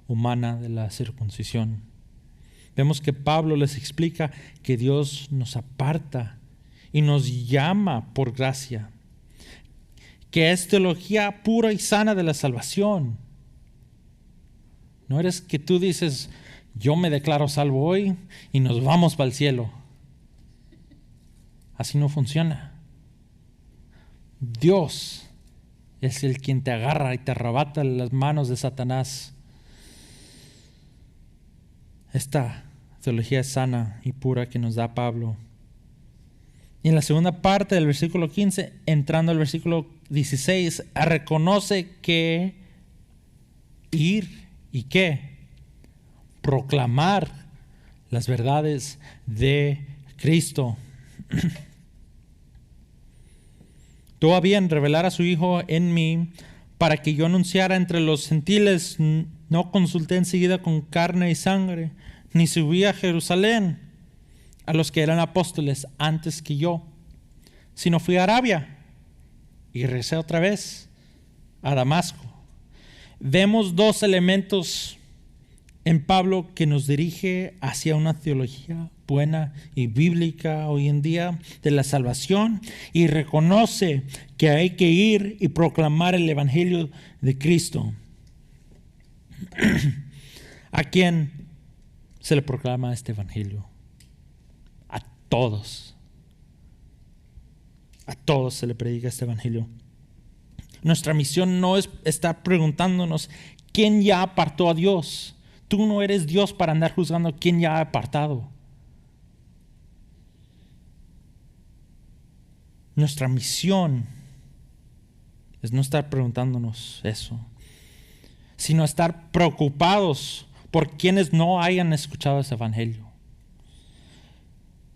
humana de la circuncisión. Vemos que Pablo les explica que Dios nos aparta y nos llama por gracia, que es teología pura y sana de la salvación. No eres que tú dices: yo me declaro salvo hoy y nos vamos para el cielo. Así no funciona. Dios es el quien te agarra y te arrebata las manos de Satanás. Esta teología es sana y pura que nos da Pablo. Y en la segunda parte del versículo 15, entrando al versículo 16, reconoce que ir y qué, proclamar las verdades de Cristo. Tuvo a bien revelar a su Hijo en mí para que yo anunciara entre los gentiles. No consulté enseguida con carne y sangre, ni subí a Jerusalén a los que eran apóstoles antes que yo, sino fui a Arabia y regresé otra vez a Damasco. Vemos dos elementos en Pablo que nos dirige hacia una teología buena y bíblica hoy en día de la salvación, y reconoce que hay que ir y proclamar el evangelio de Cristo. ¿A quién se le proclama este evangelio? A todos. A todos se le predica este evangelio. Nuestra misión no es estar preguntándonos quién ya apartó a Dios. Tú no eres Dios para andar juzgando quién ya ha apartado. Nuestra misión es no estar preguntándonos eso, sino estar preocupados por quienes no hayan escuchado ese evangelio.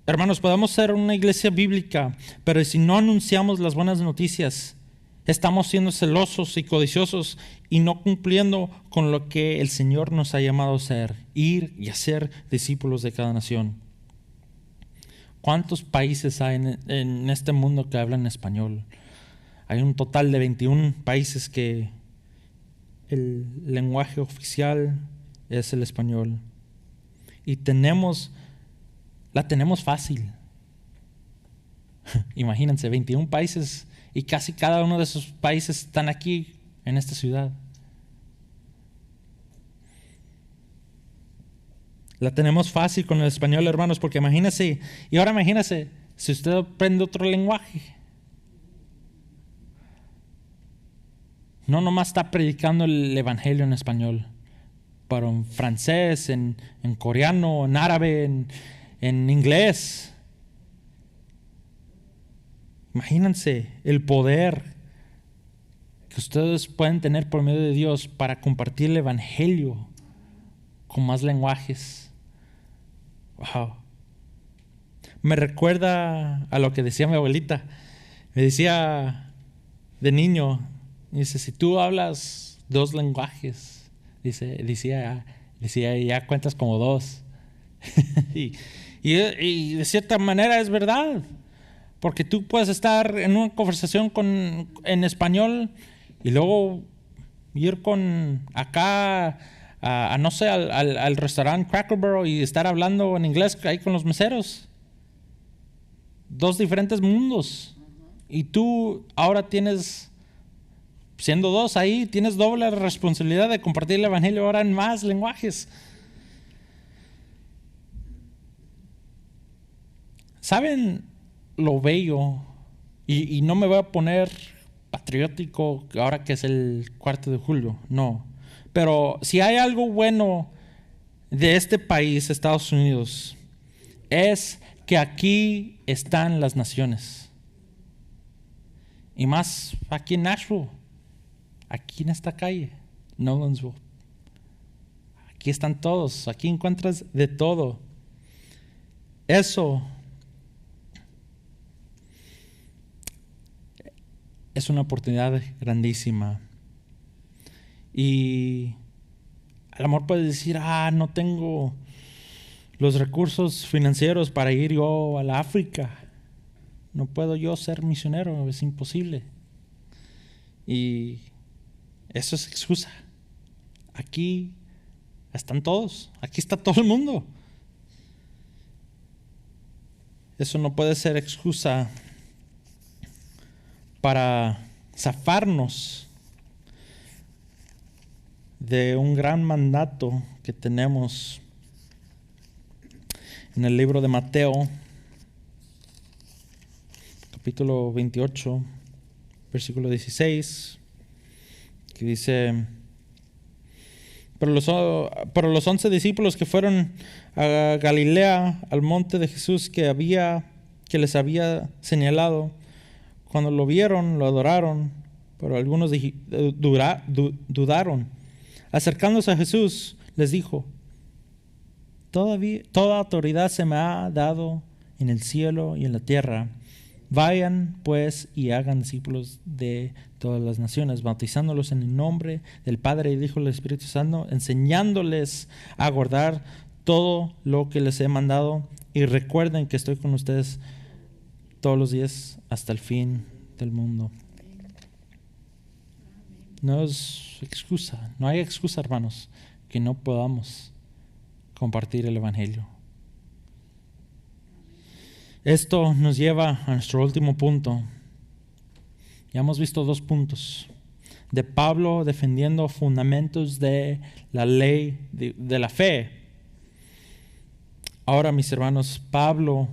Hermanos, podemos ser una iglesia bíblica, pero si no anunciamos las buenas noticias, estamos siendo celosos y codiciosos y no cumpliendo con lo que el Señor nos ha llamado a ser, ir y hacer discípulos de cada nación. ¿Cuántos países hay en este mundo que hablan español? Hay un total de 21 países que el lenguaje oficial es el español. Y la tenemos fácil. Imagínense, 21 países y casi cada uno de esos países están aquí en esta ciudad. La tenemos fácil con el español, hermanos, porque imagínense, y ahora imagínense, si usted aprende otro lenguaje. No nomás está predicando el evangelio en español, pero en francés, en coreano, en árabe, en inglés. Imagínense el poder que ustedes pueden tener por medio de Dios para compartir el evangelio con más lenguajes. Wow. Me recuerda a lo que decía mi abuelita. Me decía de niño, dice, si tú hablas 2 lenguajes, decía, ya cuentas como 2. y de cierta manera es verdad. Porque tú puedes estar en una conversación en español y luego ir acá no sé, al restaurante Cracker Barrel y estar hablando en inglés ahí con los meseros. 2 diferentes mundos. Y tú ahora siendo 2 ahí, tienes doble responsabilidad de compartir el evangelio ahora en más lenguajes. ¿Saben lo bello? Y no me voy a poner patriótico ahora que es el 4 de julio, no. Pero si hay algo bueno de este país, Estados Unidos, es que aquí están las naciones. Y más aquí en Nashville, aquí en esta calle, Nolensville. Aquí están todos, aquí encuentras de todo. Eso es una oportunidad grandísima. Y a lo mejor puedes decir, no tengo los recursos financieros para ir yo a la África. No puedo yo ser misionero, es imposible. Y eso es excusa. Aquí están todos, aquí está todo el mundo. Eso no puede ser excusa para zafarnos de un gran mandato que tenemos en el libro de Mateo, capítulo 28, versículo 16, que dice: pero los 11 discípulos que fueron a Galilea, al monte de Jesús que había que les había señalado. Cuando lo vieron, lo adoraron, pero algunos dudaron. Acercándose a Jesús, les dijo: toda autoridad se me ha dado en el cielo y en la tierra. Vayan pues y hagan discípulos de todas las naciones, bautizándolos en el nombre del Padre y del Hijo y del Espíritu Santo, enseñándoles a guardar todo lo que les he mandado. Y recuerden que estoy con ustedes todos los días hasta el fin del mundo. No es excusa, no hay excusa, hermanos, que no podamos compartir el Evangelio. Esto nos lleva a nuestro último punto. Ya hemos visto 2 puntos de Pablo defendiendo fundamentos de la ley de la fe. Ahora, mis hermanos, Pablo,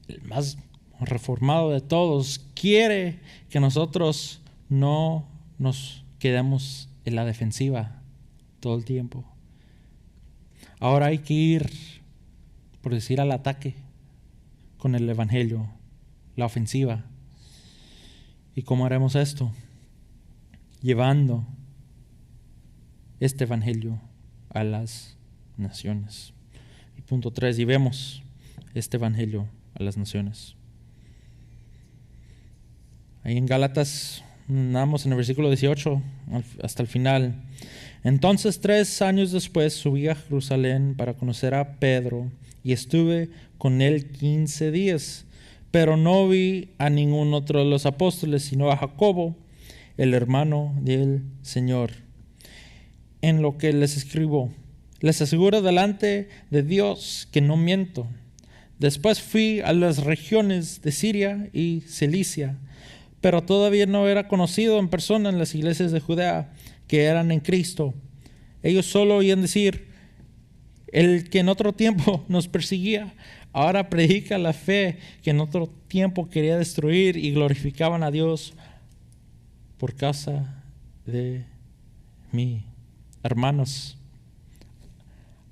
el más reformado de todos, quiere que nosotros no nos quedemos en la defensiva todo el tiempo. Ahora hay que ir, por decir, al ataque con el Evangelio, la ofensiva. ¿Y cómo haremos esto? Llevando este Evangelio a las naciones. Y punto 3, llevemos este Evangelio a las naciones. Ahí en Gálatas, andamos en el versículo 18 hasta el final. Entonces 3 años después subí a Jerusalén para conocer a Pedro y estuve con él 15 días, pero no vi a ningún otro de los apóstoles, sino a Jacobo, el hermano del Señor. En lo que les escribo, les aseguro delante de Dios que no miento. Después fui a las regiones de Siria y Cilicia, pero todavía no era conocido en persona en las iglesias de Judea que eran en Cristo. Ellos solo oían decir: el que en otro tiempo nos perseguía, ahora predica la fe que en otro tiempo quería destruir, y glorificaban a Dios por causa de mí. Hermanos,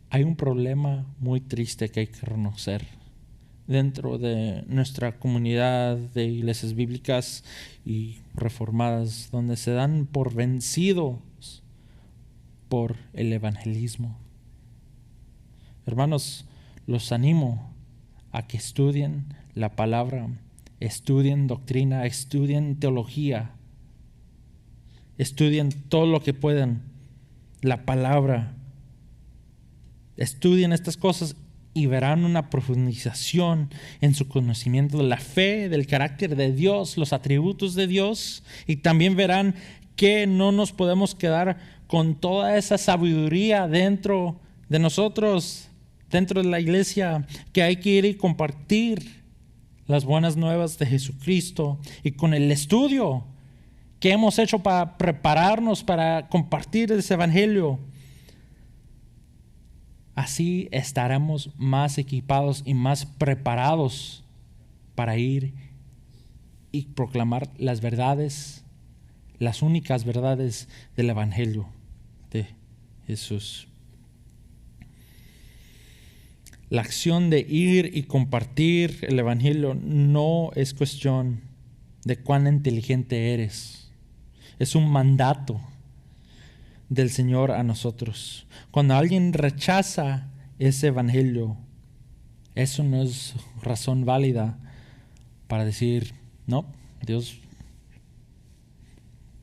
hay un problema muy triste que hay que reconocer dentro de nuestra comunidad de iglesias bíblicas y reformadas, donde se dan por vencidos por el evangelismo. Hermanos, los animo a que estudien la palabra, estudien doctrina, estudien teología, estudien todo lo que puedan, la palabra. Estudien estas cosas y verán una profundización en su conocimiento de la fe, del carácter de Dios, los atributos de Dios, y también verán que no nos podemos quedar con toda esa sabiduría dentro de nosotros, dentro de la iglesia, que hay que ir y compartir las buenas nuevas de Jesucristo, y con el estudio que hemos hecho para prepararnos para compartir ese evangelio. Así estaremos más equipados y más preparados para ir y proclamar las verdades, las únicas verdades del evangelio de Jesús. La acción de ir y compartir el evangelio no es cuestión de cuán inteligente eres. Es un mandato del Señor a nosotros. Cuando alguien rechaza ese evangelio, eso no es razón válida para decir: no, Dios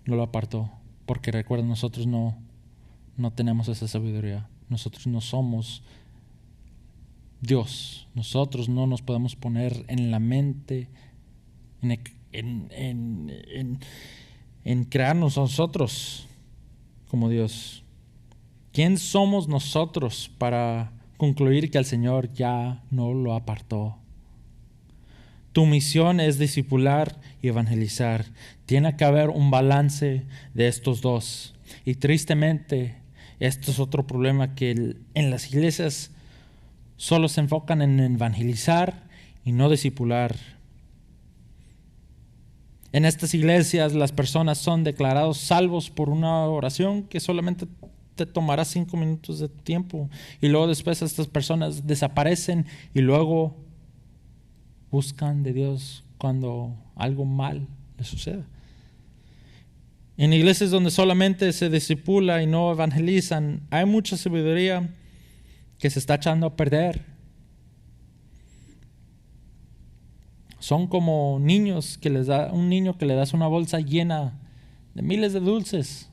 no lo apartó, porque recuerda, nosotros no tenemos esa sabiduría. Nosotros no somos Dios. Nosotros no nos podemos poner en la mente en crearnos nosotros como Dios. ¿Quién somos nosotros para concluir que el Señor ya no lo apartó? Tu misión es discipular y evangelizar. Tiene que haber un balance de estos dos. Y tristemente, esto es otro problema, que en las iglesias solo se enfocan en evangelizar y no discipular. En estas iglesias las personas son declarados salvos por una oración que solamente te tomará 5 minutos de tiempo, y luego después estas personas desaparecen y luego buscan de Dios cuando algo mal les suceda. En iglesias donde solamente se discipula y no evangelizan, hay mucha sabiduría que se está echando a perder. Son como niños que les da un niño que le das una bolsa llena de miles de dulces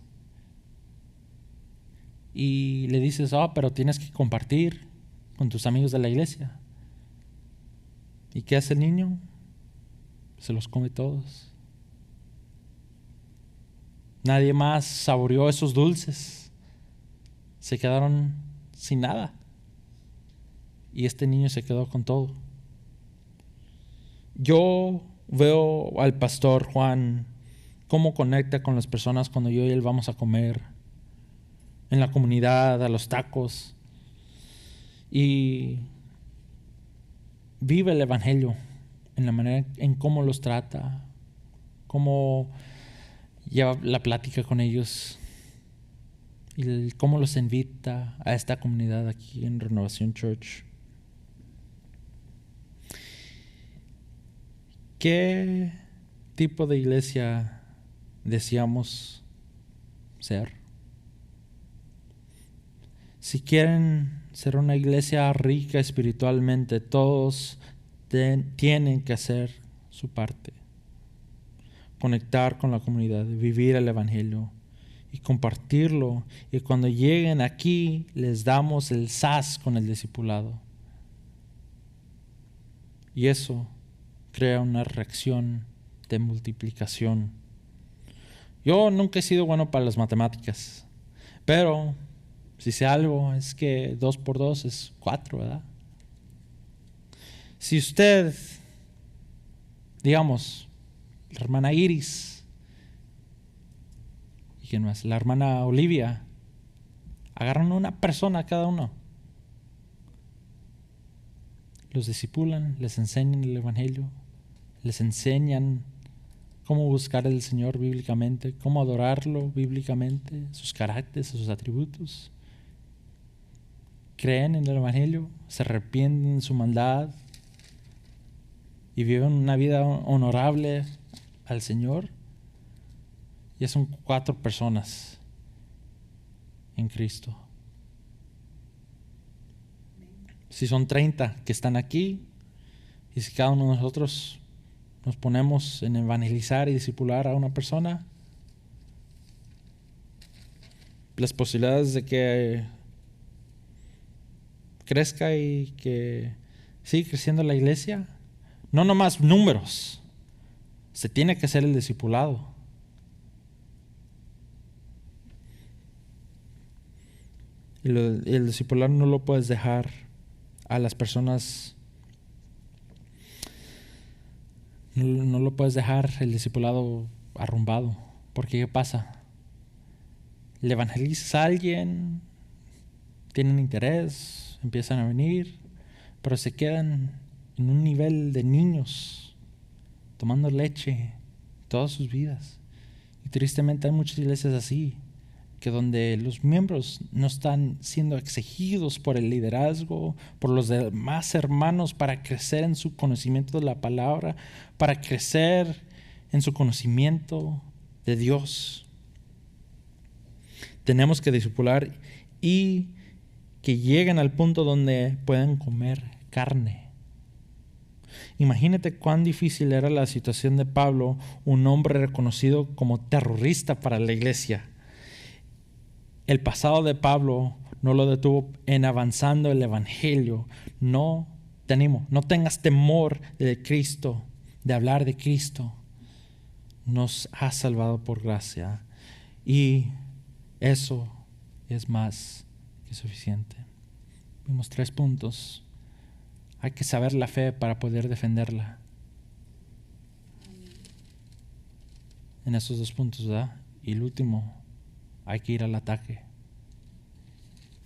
y le dices, pero tienes que compartir con tus amigos de la iglesia. ¿Y qué hace el niño? Se los come todos. Nadie más saboreó esos dulces. Se quedaron sin nada. Y este niño se quedó con todo. Yo veo al pastor Juan cómo conecta con las personas cuando yo y él vamos a comer en la comunidad, a los tacos, y vive el evangelio en la manera en cómo los trata, cómo lleva la plática con ellos y cómo los invita a esta comunidad aquí en Renovación Church. ¿Qué tipo de iglesia deseamos ser? Si quieren ser una iglesia rica espiritualmente, todos tienen que hacer su parte. Conectar con la comunidad, vivir el evangelio y compartirlo. Y cuando lleguen aquí, les damos el sas con el discipulado. Y eso crea una reacción de multiplicación. Yo nunca he sido bueno para las matemáticas, pero si sé algo es que 2 por 2 es 4, ¿verdad? Si usted, digamos, la hermana Iris y quién más, la hermana Olivia, agarran una persona cada uno, los discipulan, les enseñan el evangelio, les enseñan cómo buscar al Señor bíblicamente, cómo adorarlo bíblicamente, sus caracteres, sus atributos. Creen en el evangelio, se arrepienten de su maldad y viven una vida honorable al Señor. Ya son 4 personas en Cristo. Si son 30 que están aquí, y si cada uno de nosotros nos ponemos en evangelizar y discipular a una persona, las posibilidades de que crezca y que siga creciendo la iglesia, no nomás números, se tiene que hacer el discipulado. Y el discipulado no lo puedes dejar a las personas. No lo puedes dejar el discipulado arrumbado, porque ¿qué pasa? Le evangelizas a alguien, tienen interés, empiezan a venir, pero se quedan en un nivel de niños, tomando leche todas sus vidas. Y tristemente hay muchas iglesias así, que donde los miembros no están siendo exigidos por el liderazgo, por los demás hermanos para crecer en su conocimiento de la palabra, para crecer en su conocimiento de Dios. Tenemos que discipular y que lleguen al punto donde puedan comer carne. Imagínate cuán difícil era la situación de Pablo, un hombre reconocido como terrorista para la iglesia. El pasado de Pablo no lo detuvo en avanzando el evangelio. No tengas temor de Cristo, de hablar de Cristo. Nos ha salvado por gracia y eso es más que suficiente. Vimos 3 puntos. Hay que saber la fe para poder defenderla. En esos 2 puntos, ¿verdad? Y el último, hay que ir al ataque.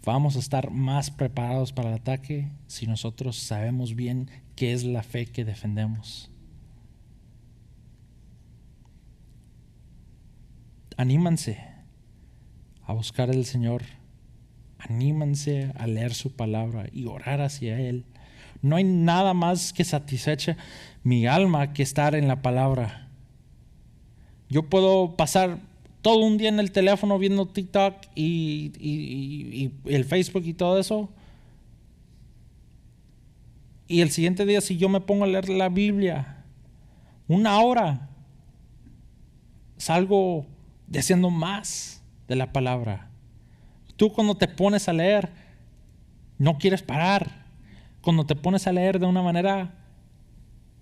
Vamos a estar más preparados para el ataque si nosotros sabemos bien qué es la fe que defendemos. Anímanse a buscar al Señor. Anímanse a leer su palabra y orar hacia Él. No hay nada más que satisfecha mi alma que estar en la palabra. Yo puedo pasar todo un día en el teléfono viendo TikTok y el Facebook y todo eso. Y el siguiente día, si yo me pongo a leer la Biblia, 1 hora, salgo deseando más de la palabra. Tú cuando te pones a leer, no quieres parar. Cuando te pones a leer de una manera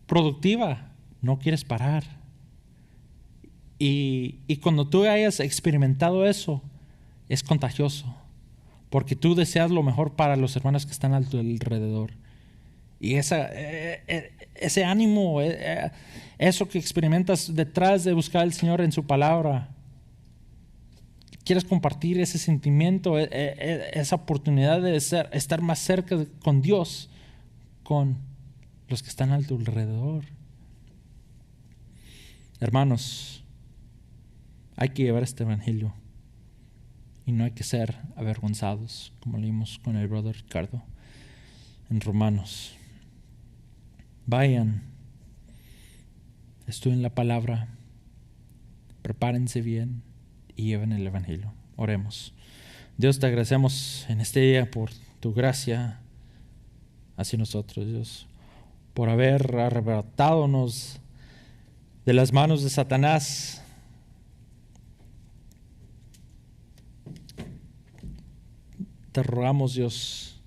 productiva, no quieres parar. Y cuando tú hayas experimentado eso, es contagioso, porque tú deseas lo mejor para los hermanos que están a tu alrededor. Y ese ánimo, eso que experimentas detrás de buscar al Señor en su palabra, quieres compartir ese sentimiento, esa oportunidad de estar más cerca con Dios, con los que están a tu alrededor. Hermanos, hay que llevar este evangelio y no hay que ser avergonzados, como leímos con el brother Ricardo en Romanos. Vayan, estudien la palabra, prepárense bien y lleven el evangelio. Oremos. Dios, te agradecemos en este día por tu gracia hacia nosotros, Dios, por haber arrebatándonos de las manos de Satanás. Te rogamos, Dios,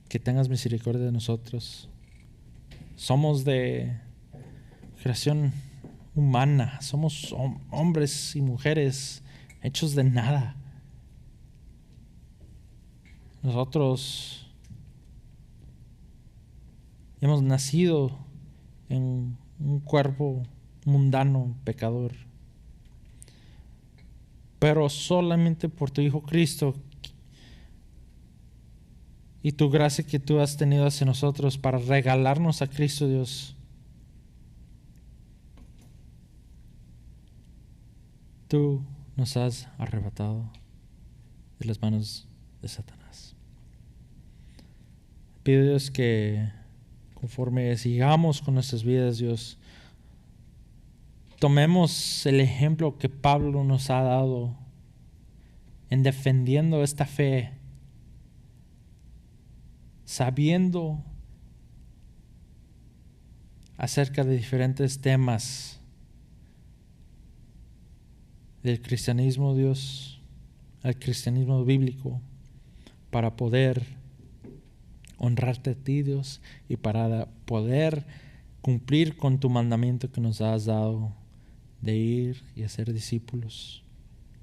que tengas misericordia de nosotros. Somos de creación humana, somos hombres y mujeres hechos de nada. Nosotros hemos nacido en un cuerpo mundano, pecador, pero solamente por tu Hijo Cristo y tu gracia que tú has tenido hacia nosotros para regalarnos a Cristo, Dios, tú nos has arrebatado de las manos de Satanás. Pido, Dios, que conforme sigamos con nuestras vidas, Dios, tomemos el ejemplo que Pablo nos ha dado en defendiendo esta fe, sabiendo acerca de diferentes temas del cristianismo, Dios, al cristianismo bíblico, para poder honrarte a ti, Dios, y para poder cumplir con tu mandamiento que nos has dado de ir y hacer discípulos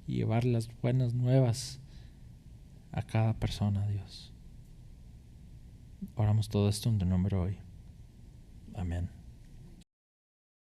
y llevar las buenas nuevas a cada persona, Dios. Oramos todo esto en tu nombre hoy. Amén.